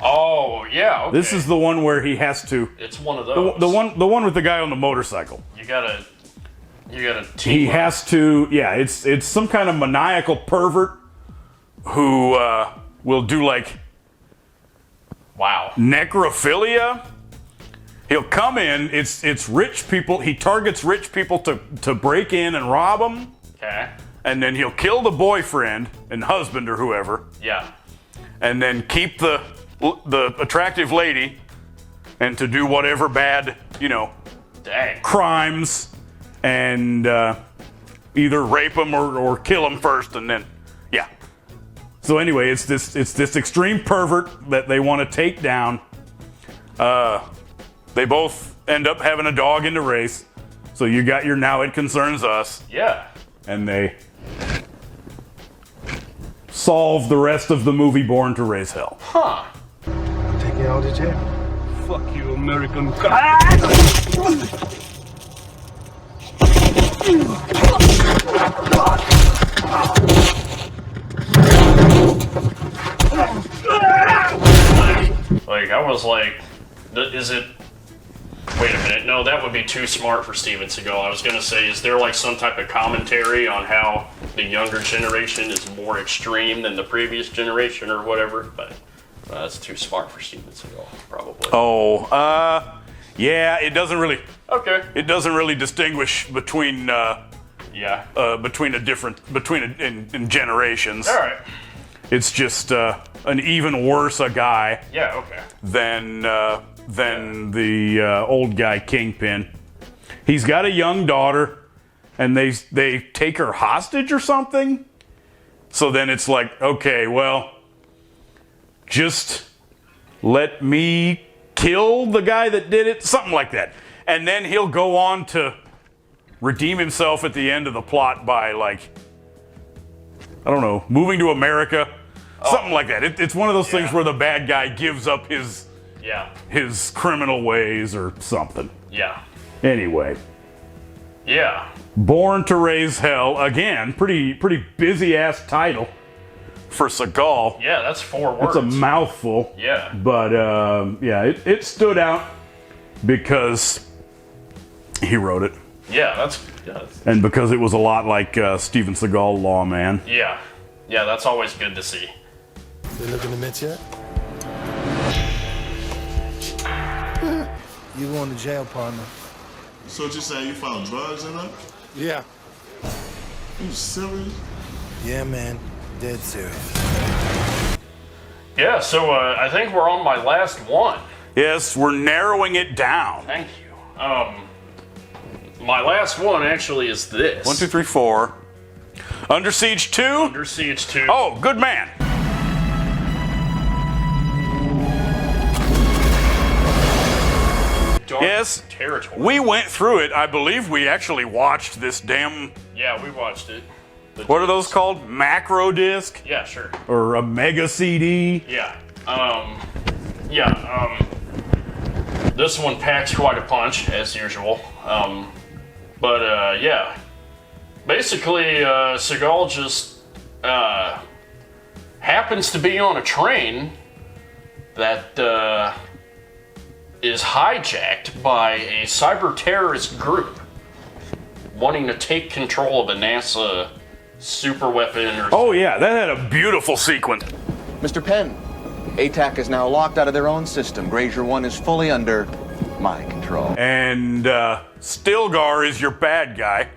Oh, yeah, okay. This is the one where he has to. It's one of those. The one with the guy on the motorcycle. You gotta He has to. Yeah, it's some kind of maniacal pervert who will do like. Wow. Necrophilia. He'll come in. It's rich people. He targets rich people to break in and rob them. Okay. And then he'll kill the boyfriend and husband or whoever. Yeah. And then keep the attractive lady, and to do whatever bad, Dang. crimes, and either rape them or kill them first, and then, yeah. So anyway, it's this extreme pervert that they want to take down. They both end up having a dog in the race. So you got your Now It Concerns Us. Yeah. And they solve the rest of the movie Born to Raise Hell. Huh. I'm taking you out to jail. Fuck you, American. Like, I was like, is it... Wait a minute, no, that would be too smart for Steven Seagal. I was gonna say, is there like some type of commentary on how the younger generation is more extreme than the previous generation or whatever? But that's too smart for Steven Seagal, probably. Oh, yeah, it doesn't really... Okay. It doesn't really distinguish between... yeah. In generations. All right. It's just an even worse a guy. Yeah, okay. Than the old guy Kingpin. He's got a young daughter, and they take her hostage or something. So then it's like, okay, well, just let me kill the guy that did it, something like that. And then he'll go on to redeem himself at the end of the plot by, like, I don't know, moving to America, something like that. It's one of those things where the bad guy gives up his criminal ways or something. Yeah. Anyway. Yeah. Born to Raise Hell, again, pretty busy ass title for Seagal. Yeah, that's 4 words. It's a mouthful. Yeah. But it stood out because he wrote it. Yeah, that's and because it was a lot like Steven Seagal, Lawman. Yeah. Yeah, that's always good to see. They looking to mitts yet? You going to jail, partner. So what you saying, you found drugs in her? Yeah. You serious? Yeah, man. Dead serious. Yeah, so I think we're on my last one. Yes, we're narrowing it down. Thank you. My last one actually is this. 1, 2, 3, 4. Under Siege 2? Under Siege 2. Oh, good man. Yes, territory. We went through it. I believe we actually watched this damn... Yeah, we watched it. What are those called? Macro disc? Yeah, sure. Or a mega CD? Yeah. This one packs quite a punch, as usual. Yeah. Basically, Seagal just happens to be on a train that is hijacked by a cyber terrorist group wanting to take control of a NASA super weapon or Oh yeah, that had a beautiful sequence. Mr. Penn, ATAC is now locked out of their own system. Grazier 1 is fully under my control. And Stilgar is your bad guy.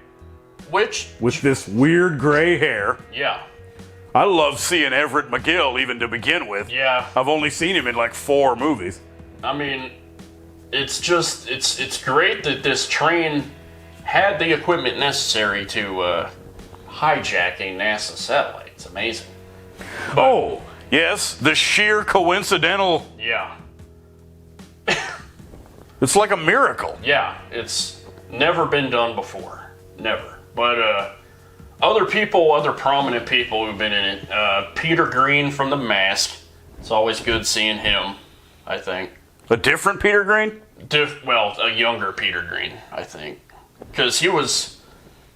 Which? With this weird gray hair. Yeah. I love seeing Everett McGill even to begin with. Yeah. I've only seen him in like 4 movies. I mean, it's just, it's great that this train had the equipment necessary to hijack a NASA satellite. It's amazing. But, yes, the sheer coincidental. Yeah. It's like a miracle. Yeah, it's never been done before. Never. But other people, other prominent people who've been in it, Peter Green from The Mask. It's always good seeing him, I think. A different Peter Green? Well, a younger Peter Green, I think. Because he was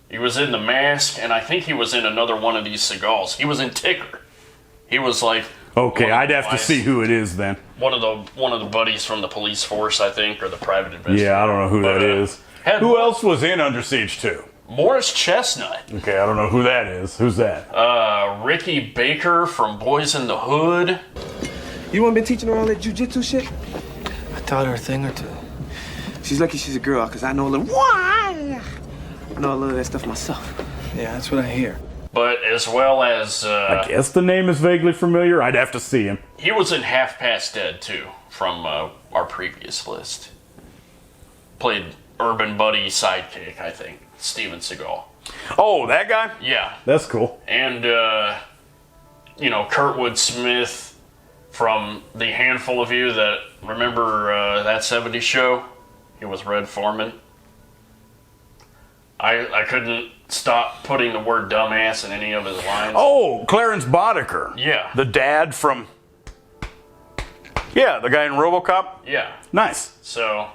in The Mask, and I think he was in another one of these Seagals. He was in Ticker. He was like... Okay, I'd have to see who it is then. One of the buddies from the police force, I think, or the private investigator. Yeah, I don't know who that is. Who else was in Under Siege 2? Morris Chestnut. Okay, I don't know who that is. Who's that? Ricky Baker from Boys in the Hood. You want been teaching her all that jujitsu shit? I taught her a thing or two. She's lucky she's a girl, because I know a little... I know a little of that stuff myself. Yeah, that's what I hear. But as well as... I guess the name is vaguely familiar. I'd have to see him. He was in Half Past Dead, too, from our previous list. Played Urban Buddy sidekick, I think. Steven Seagal. Oh, that guy? Yeah. That's cool. And, Kurtwood Smith from the handful of you that remember that 70s show. He was Red Foreman. I couldn't stop putting the word dumbass in any of his lines. Oh, Clarence Boddicker. Yeah. The dad from... Yeah, the guy in RoboCop. Yeah. Nice. So,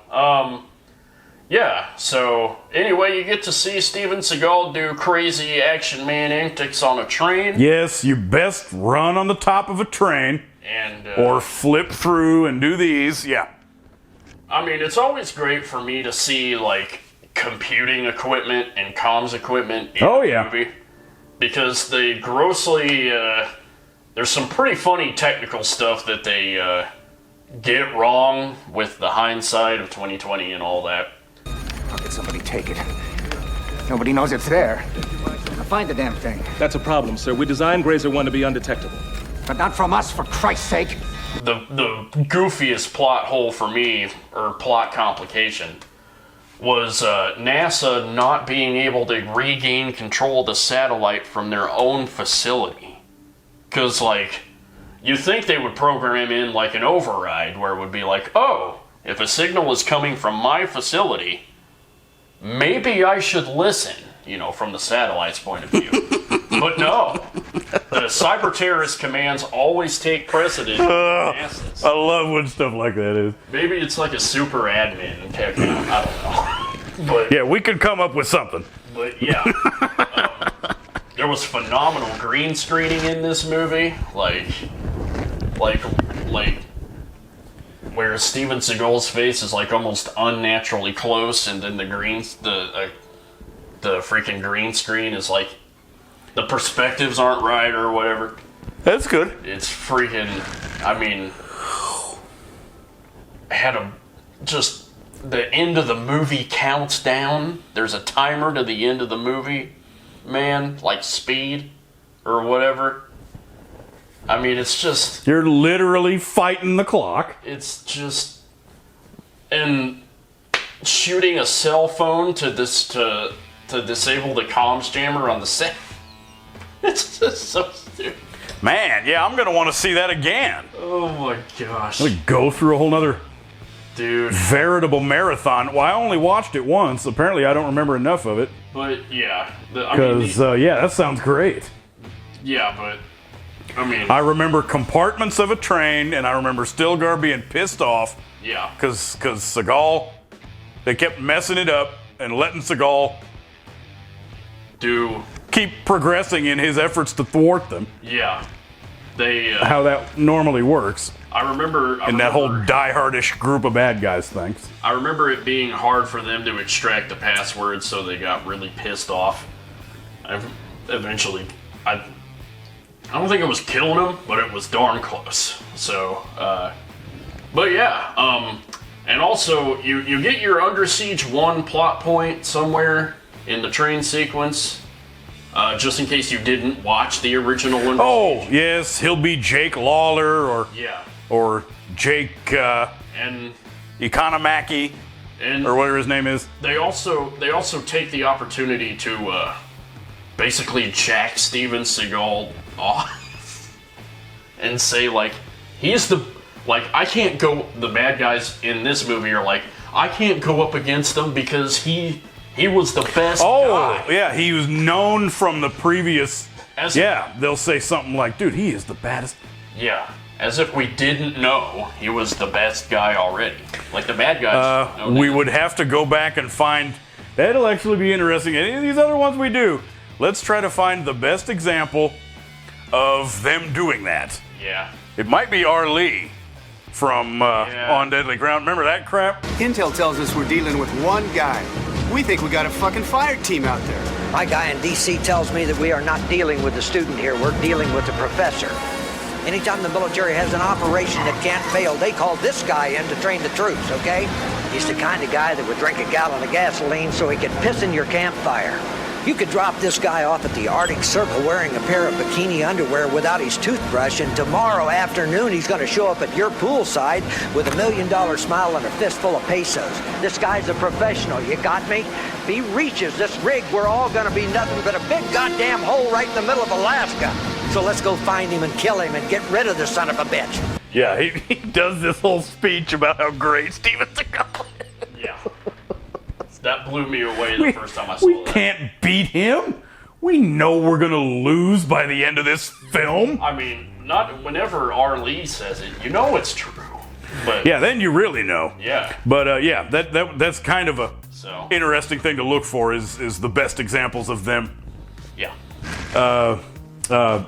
yeah. So, anyway, you get to see Steven Seagal do crazy action man antics on a train. Yes, you best run on the top of a train. And, or flip through and do these. Yeah. I mean, it's always great for me to see, like, computing equipment and comms equipment in the movie. Because they grossly... there's some pretty funny technical stuff that they get wrong with the hindsight of 2020 and all that. How could somebody take it? Nobody knows it's there. Now find the damn thing. That's a problem, sir. We designed Grazer 1 to be undetectable. But not from us, for Christ's sake. The goofiest plot hole for me, or plot complication, was NASA not being able to regain control of the satellite from their own facility. Because, like, you think they would program in, like, an override where it would be like, oh, if a signal is coming from my facility, maybe I should listen, from the satellite's point of view. But no, the cyber terrorist commands always take precedent. I love when stuff like that is. Maybe it's like a super admin technique. I don't know. But yeah, we could come up with something. But yeah, there was phenomenal green screening in this movie, like where Steven Seagal's face is like almost unnaturally close, and then the freaking green screen is like the perspectives aren't right or whatever. That's good. It's freaking. I mean, just the end of the movie counts down. There's a timer to the end of the movie, man, like Speed or whatever. I mean, it's just... You're literally fighting the clock. It's just... And shooting a cell phone to disable the comms jammer on the set. It's just so stupid. Man, yeah, I'm going to want to see that again. Oh my gosh. I'm going to go through a whole nother... Dude. Veritable marathon. Well, I only watched it once. Apparently, I don't remember enough of it. But, yeah. Because, yeah, that sounds great. Yeah, but... I mean, I remember compartments of a train, and I remember Stilgar being pissed off. Yeah. Because Seagal, they kept messing it up and letting Seagal keep progressing in his efforts to thwart them. Yeah. They. How that normally works. I remember. That whole diehardish group of bad guys things. I remember it being hard for them to extract the password, so they got really pissed off. Eventually, I don't think it was killing them, but it was darn close. So, but yeah, and also you get your Under Siege 1 plot point somewhere in the train sequence, just in case you didn't watch the original one. Oh yes, he'll be Jake Lawler or Jake and Economaki or whatever his name is. They also take the opportunity to basically jack Steven Seagal off and say like I can't go. The bad guys in this movie are like, I can't go up against him because he was the best guy. Yeah, he was known from the previous. They'll say something like, dude, he is the baddest. Yeah, as if we didn't know he was the best guy already. Like the bad guys. We would have to go back and find. That'll actually be interesting. Any of these other ones we do, let's try to find the best example of them doing that. Yeah. It might be R. Lee from On Deadly Ground. Remember that crap? Intel tells us we're dealing with one guy. We think we got a fucking fire team out there. My guy in D.C. tells me that we are not dealing with the student here. We're dealing with the professor. Anytime the military has an operation that can't fail, they call this guy in to train the troops, okay? He's the kind of guy that would drink a gallon of gasoline so he could piss in your campfire. You could drop this guy off at the Arctic Circle wearing a pair of bikini underwear without his toothbrush, and tomorrow afternoon he's going to show up at your poolside with $1 million smile and a fistful of pesos. This guy's a professional, you got me? If he reaches this rig, we're all going to be nothing but a big goddamn hole right in the middle of Alaska. So let's go find him and kill him and get rid of the son of a bitch. Yeah, he does this whole speech about how great Steven Seagal is. Yeah. That blew me away the first time I saw We can't beat him. We know we're going to lose by the end of this film. I mean, not whenever R. Lee says it, you know it's true. But yeah, then you really know. Yeah. But yeah, that's kind of a interesting thing to look for is the best examples of them. Yeah.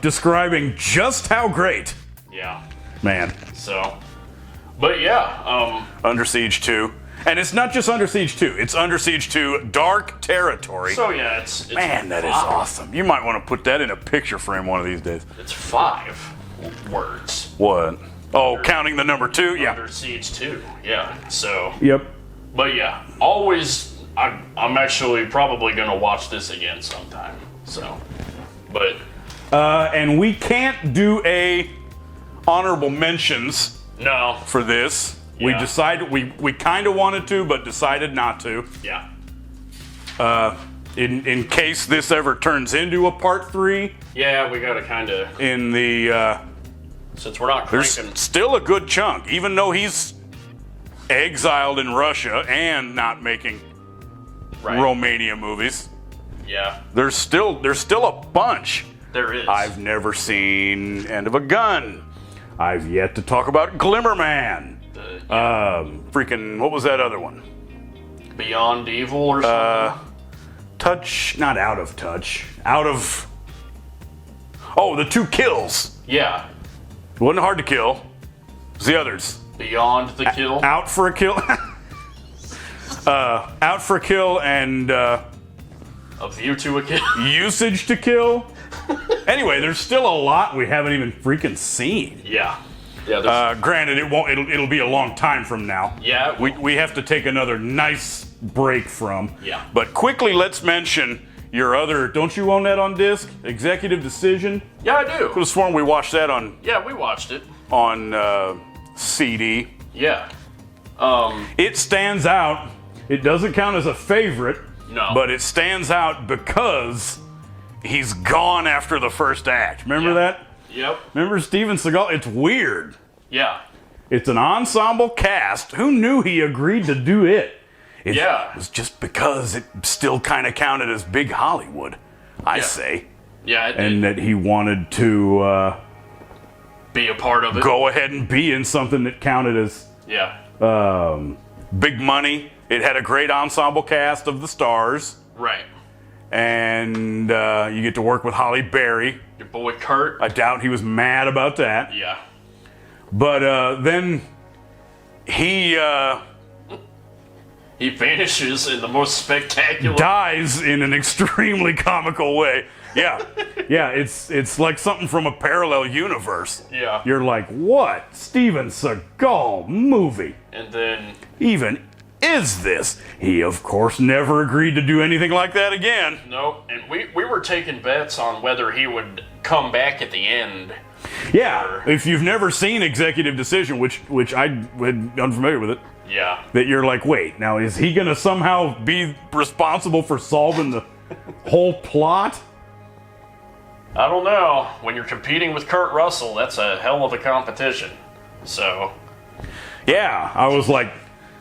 Describing just how great. Yeah. Man. So, but yeah. Under Siege 2. And it's not just Under Siege 2. It's Under Siege 2 Dark Territory. So yeah, it's man, that is awesome. You might want to put that in a picture frame one of these days. It's 5 words. What? Oh, counting the number 2? Yeah. Under Siege 2. Yeah. So. Yep. But yeah, always. I'm actually probably gonna watch this again sometime. So, but. And we can't do a honorable mentions. No. For this. Yeah. We decided we kind of wanted to, but decided not to. Yeah. In case this ever turns into a part 3. Yeah, we gotta kind of. In the. Since we're not cranking. There's still a good chunk, even though he's exiled in Russia and not making Romania movies. Yeah. There's still a bunch. There is. I've never seen End of a Gun. I've yet to talk about Glimmerman. Freaking, what was that other one? Beyond Evil or something? Not Out of Touch. The 2 Kills. Yeah. It wasn't hard to kill. It was the others. Beyond the Kill? Out for a Kill. Out for a Kill and... A View to a Kill? Usage to Kill. Anyway, there's still a lot we haven't even freaking seen. Yeah. Yeah. Granted, it won't. It'll be a long time from now. Yeah. We have to take another nice break from. Yeah. But quickly, let's mention your other. Don't you own that on disc? Executive Decision. Yeah, I do. I could have sworn we watched that on. Yeah, we watched it on CD. Yeah. It stands out. It doesn't count as a favorite. No. But it stands out because he's gone after the first act. Remember that? Yep. Remember Steven Seagal? It's weird. Yeah. It's an ensemble cast. Who knew he agreed to do it? It was just because it still kind of counted as big Hollywood, I say. Yeah, and that he wanted to Be a part of it. Go ahead and be in something that counted as big money. It had a great ensemble cast of the stars. Right. And you get to work with Halle Berry. Your boy Kurt. I doubt he was mad about that. Yeah. But then he vanishes in the most spectacular. Dies in an extremely comical way. Yeah. Yeah, it's like something from a parallel universe. Yeah. You're like, what? Steven Seagal movie. And then even is this? He, of course, never agreed to do anything like that again. No, and we were taking bets on whether he would come back at the end. Yeah, if you've never seen Executive Decision, which I had unfamiliar with it. Yeah. That you're like, wait, now is he gonna somehow be responsible for solving the whole plot? I don't know. When you're competing with Kurt Russell, that's a hell of a competition. So. Yeah, I was like,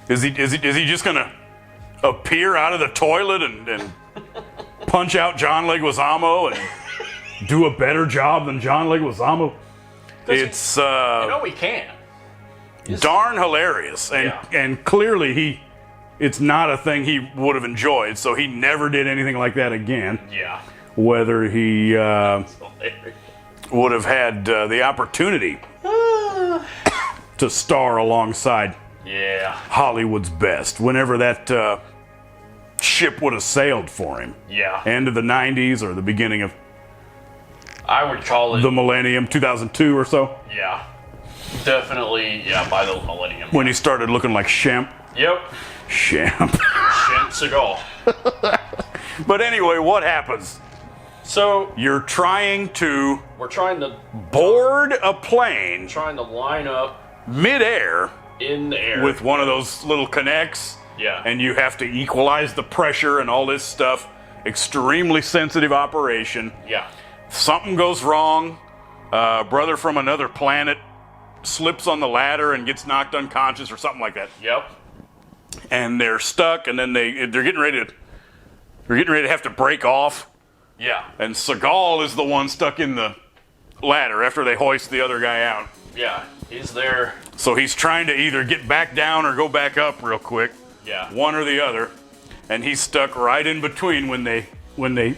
is he just gonna appear out of the toilet and punch out John Leguizamo and do a better job than John Leguizamo? It's he can. Darn hilarious, and clearly it's not a thing he would have enjoyed, so he never did anything like that again. Yeah. Whether he would have had the opportunity to star alongside Hollywood's best, whenever that ship would have sailed for him. Yeah. End of the 90s or the beginning of I would call it the millennium, 2002 or so. Yeah. Definitely, by the millennium. When he started looking like Shemp. Yep. Shemp. Shemp Seagal. But anyway, what happens? So we're trying to board a plane. Trying to line up midair in the air with one of those little connects. Yeah. And you have to equalize the pressure and all this stuff. Extremely sensitive operation. Yeah. Something goes wrong. Brother from another planet slips on the ladder and gets knocked unconscious or something like that. Yep. And they're stuck, and then they're getting ready to have to break off. Yeah. And Seagal is the one stuck in the ladder after they hoist the other guy out. Yeah, he's there. So he's trying to either get back down or go back up real quick. Yeah. One or the other. And he's stuck right in between when they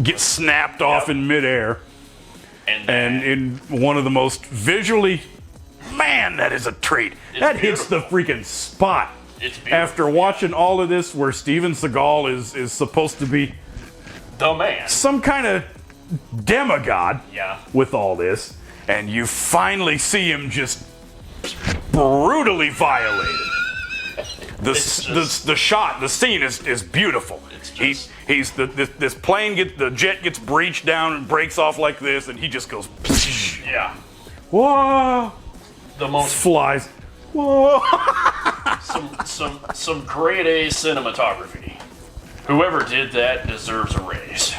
get snapped off in midair. And in one of the most visually, man, that is a treat. That hits the freaking spot. It's beautiful. After watching all of this where Steven Seagal is supposed to be the man, some kind of demigod with all this, and you finally see him just brutally violated. The shot, the scene is beautiful. This plane the jet gets breached down and breaks off like this, and he just goes. Yeah. Whoa. The most flies. Whoa. some grade A cinematography. Whoever did that deserves a raise.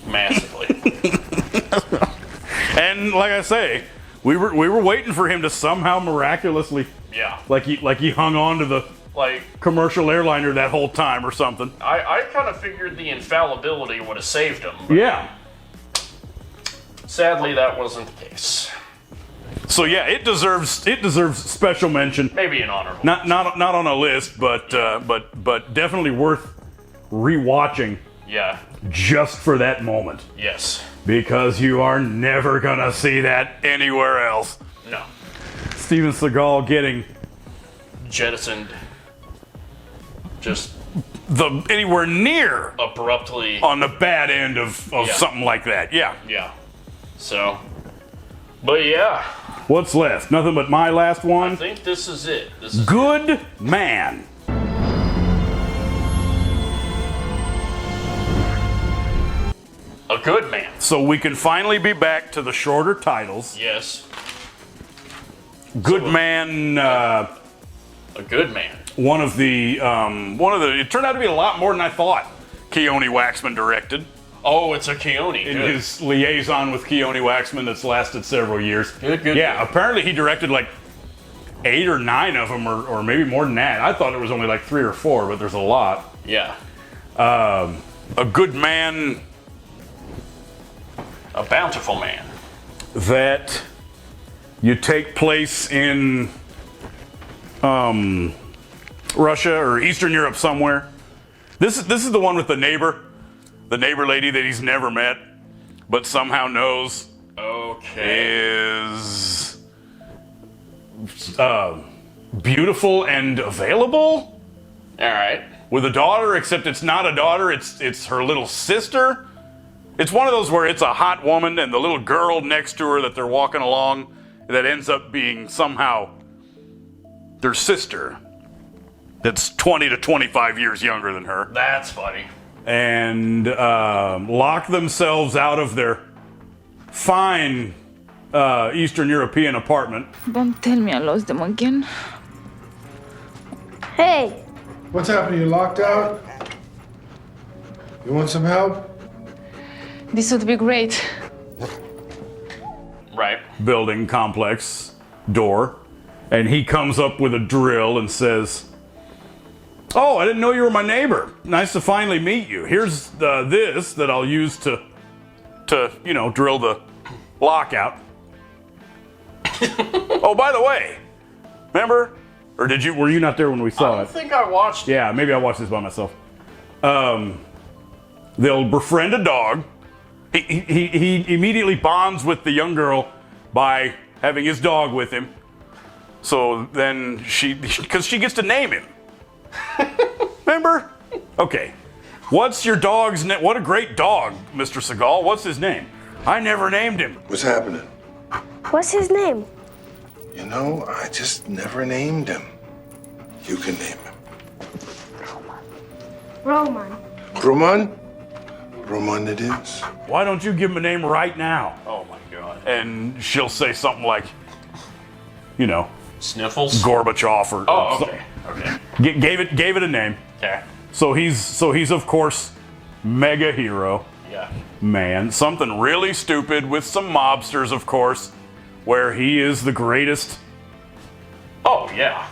Massively. And like I say, we were waiting for him to somehow miraculously, like he hung on to the commercial airliner that whole time or something. I kind of figured the infallibility would have saved him. Yeah. Sadly, that wasn't the case. So yeah, it deserves special mention. Maybe an honorable. Not on a list, but definitely worth rewatching. Yeah. Just for that moment. Yes. Because you are never gonna see that anywhere else. No. Steven Seagal getting jettisoned. Just anywhere near abruptly on the bad end of something like that. Yeah. Yeah. So, but yeah. What's left? Nothing but my last one? I think this is it. This is Good Man. A Good Man. So we can finally be back to the shorter titles. Yes. Good Man. A Good Man. One of the. It turned out to be a lot more than I thought. Keone Waxman directed. Oh, it's a Keone. In his liaison with Keone Waxman that's lasted several years. Good. Yeah, apparently he directed like 8 or 9 of them, or maybe more than that. I thought it was only like 3 or 4, but there's a lot. Yeah. A Good Man. A bountiful man. That You take place in Russia or Eastern Europe somewhere. This is the one with the neighbor lady that he's never met, but somehow knows. Okay. Is beautiful and available. All right. With a daughter, except it's not a daughter, it's her little sister. It's one of those where it's a hot woman and the little girl next to her that they're walking along that ends up being somehow their sister that's 20 to 25 years younger than her. That's funny. And lock themselves out of their fine Eastern European apartment. Don't tell me I lost them again. Hey! What's happening? You locked out? You want some help? This would be great. Right. Building complex door. And he comes up with a drill and says, "Oh, I didn't know you were my neighbor. Nice to finally meet you. Here's this that I'll use to drill the lock out. Oh, by the way, remember? Or were you not there when we saw I it? think I watched it. Yeah, maybe I watched this by myself. They'll befriend a dog. He immediately bonds with the young girl by having his dog with him. So then because she gets to name him. Remember? Okay. What's your dog's name? What a great dog, Mr. Seagal. What's his name? I never named him. What's happening? What's his name? You know, I just never named him. You can name him. Roman. Roman? Roman it is. Why don't you give him a name right now? Oh my god. And she'll say something like, Sniffles? Gorbachev or Oh, okay. Okay. Gave it a name. Okay. So he's of course mega hero. Yeah. Man, something really stupid with some mobsters, of course, where he is the greatest. Oh yeah.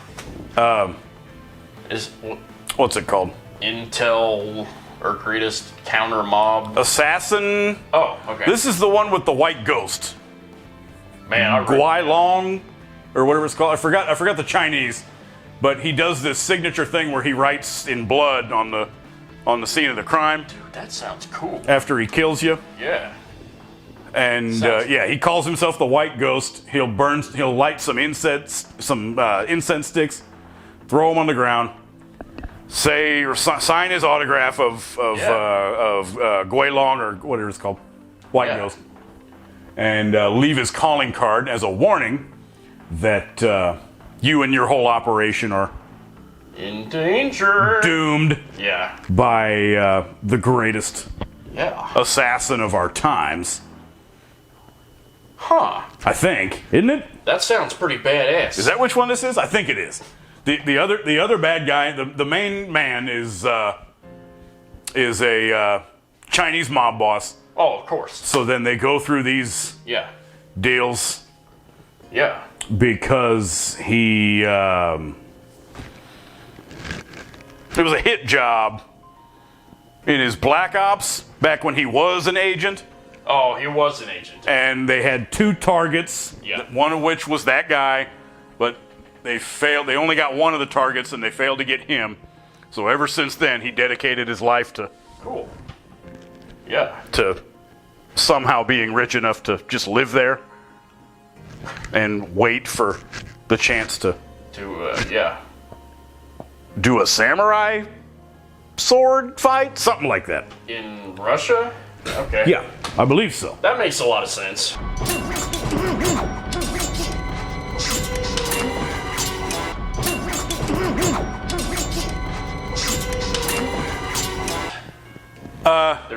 What's it called? Intel or greatest counter mob Assassin. Oh, okay. This is the one with the white ghost. Man, Guai Long, or whatever it's called. I forgot the Chinese, but he does this signature thing where he writes in blood on the scene of the crime. Dude, that sounds cool. After he kills you. Yeah. And he calls himself the White Ghost. He'll light some incense sticks, throw them on the ground, sign his autograph of Guai Long or whatever it's called, White Ghost, and leave his calling card as a warning that you and your whole operation are in danger, doomed, by the greatest assassin of our times. Huh. I think, isn't it? That sounds pretty badass. Is that which one this is? I think it is. The other bad guy, the main man is a Chinese mob boss. Oh, of course. So then they go through these deals. Yeah. Because it was a hit job in his Black Ops back when he was an agent. Oh, he was an agent. And they had two targets, one of which was that guy, but they failed. They only got one of the targets, and they failed to get him. So ever since then, he dedicated his life to to somehow being rich enough to just live there and wait for the chance to do a samurai sword fight, something like that. In Russia? Okay. Yeah, I believe so. That makes a lot of sense.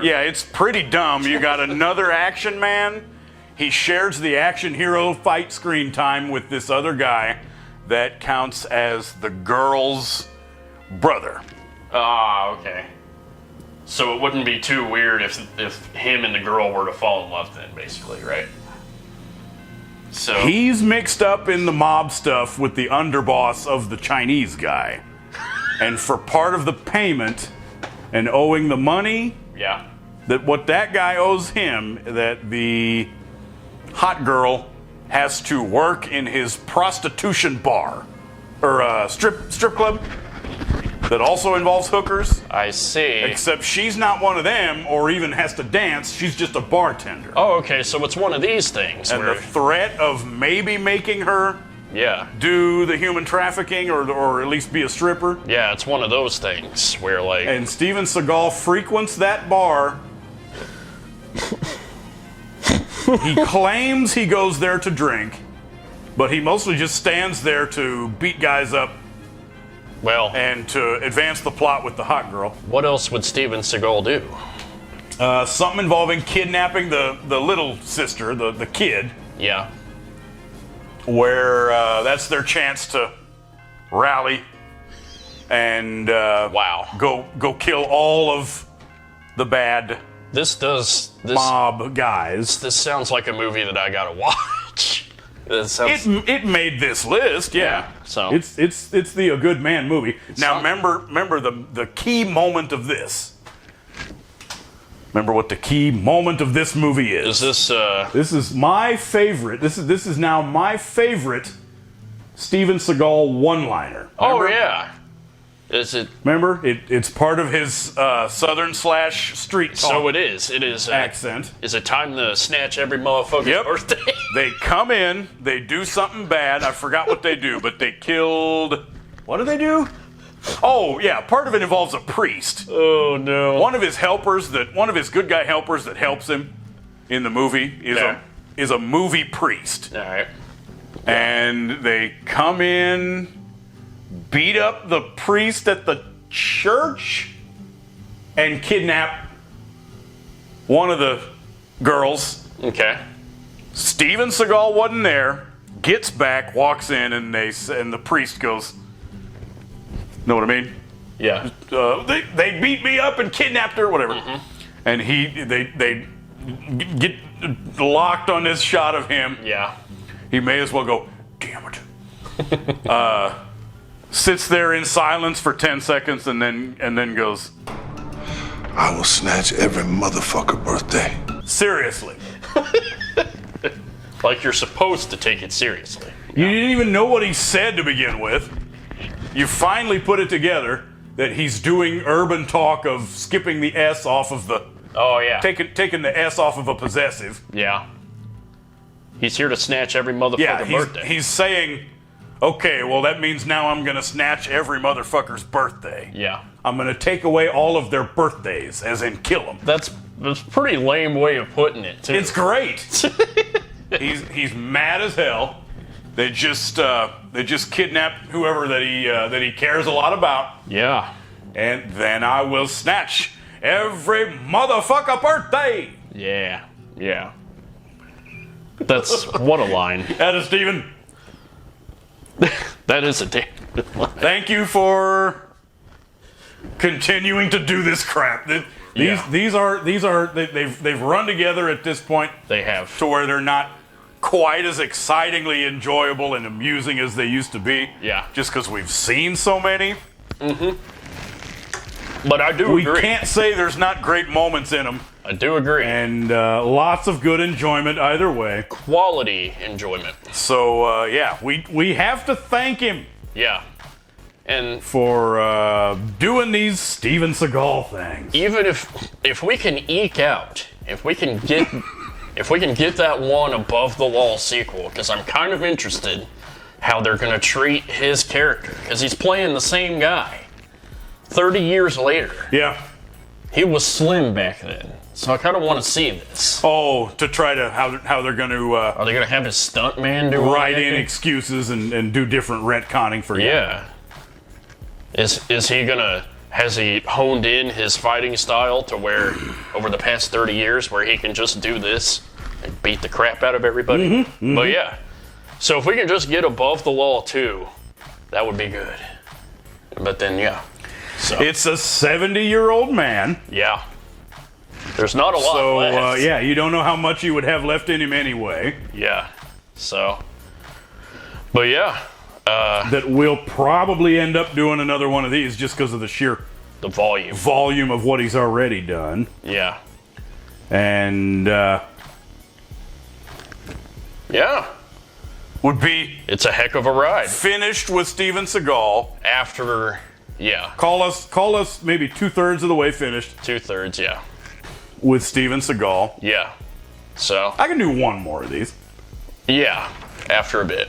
It's pretty dumb. You got another action man. He shares the action hero fight screen time with this other guy that counts as the girl's brother. Ah, okay. So it wouldn't be too weird if him and the girl were to fall in love then, basically, right? So he's mixed up in the mob stuff with the underboss of the Chinese guy. And for part of the payment and owing the money, that what that guy owes him, that the hot girl has to work in his prostitution bar or strip club that also involves hookers. I see. Except she's not one of them or even has to dance. She's just a bartender. Oh, okay, so it's one of these things. And where... the threat of maybe making her do the human trafficking or at least be a stripper. Yeah, it's one of those things where, like... And Steven Seagal frequents that bar. He claims he goes there to drink, but he mostly just stands there to beat guys up. Well, and to advance the plot with the hot girl. What else would Steven Seagal do? Something involving kidnapping the little sister, the kid. Yeah. Where that's their chance to rally and go kill all of the bad mob guys. This sounds like a movie that I gotta watch. It made this list, yeah. So it's the A Good Man movie. Now remember the key moment of this. Remember what the key moment of this movie is. Is this This is my favorite. This is now my favorite Steven Seagal one-liner. Oh yeah. Is it? Remember, it's part of his Southern/street talk. So it is. It is accent. Is it time to snatch every motherfucker's birthday? They come in, they do something bad. I forgot what they do, but they killed. What do they do? Oh yeah, part of it involves a priest. Oh no. One of his good guy helpers that helps him in the movie is a movie priest. All right. And they come in, beat up the priest at the church, and kidnap one of the girls. Okay. Steven Seagal wasn't there. Gets back, walks in, and the priest goes, "Know what I mean? Yeah. They beat me up and kidnapped her, whatever." And they get locked on this shot of him. Yeah. He may as well go, "Damn it." Sits there in silence for 10 seconds and then goes, "I will snatch every motherfucker birthday." Seriously. Like you're supposed to take it seriously. You didn't even know what he said to begin with. You finally put it together that he's doing urban talk of skipping the S off of the... Oh, yeah. Taking the S off of a possessive. Yeah. He's here to snatch every motherfucker's birthday. He's saying, okay, well, that means now I'm going to snatch every motherfucker's birthday. Yeah. I'm going to take away all of their birthdays, as in kill them. That's a pretty lame way of putting it, too. It's great. He's mad as hell. They just kidnapped whoever that he cares a lot about. Yeah. And then I will snatch every motherfucker birthday. Yeah. Yeah. That's what a line. That is Steven. That is a damn good line. Thank you for continuing to do this crap. They've run together at this point. They have. To where they're not quite as excitingly enjoyable and amusing as they used to be. Yeah. Just because we've seen so many. Mm-hmm. But I do agree. We can't say there's not great moments in them. I do agree. And lots of good enjoyment either way. Quality enjoyment. So, we have to thank him. Yeah. And for doing these Steven Seagal things. Even if we can eke out, if we can get that one above the law sequel, because I'm kind of interested how they're going to treat his character, because he's playing the same guy 30 years later. Yeah. He was slim back then, so I kind of want to see this. Oh, to try to how they're going to are they going to have his stuntman do write in excuses and do different retconning for you? Yeah. Is he gonna? Has he honed in his fighting style to where over the past 30 years where he can just do this and beat the crap out of everybody? Mm-hmm. But yeah, so if we can just get above the law too, that would be good. But then so it's a 70-year-old man. Yeah, there's not a lot left. So you don't know how much you would have left in him anyway. Yeah, so, but yeah. That we'll probably end up doing another one of these just because of the volume of what he's already done. Yeah. And yeah. would be It's a heck of a ride. finished with Steven Seagal. After, yeah. Call us maybe 2/3 of the way finished 2/3, yeah. with Steven Seagal. Yeah. So, I can do one more of these. yeah, after a bit.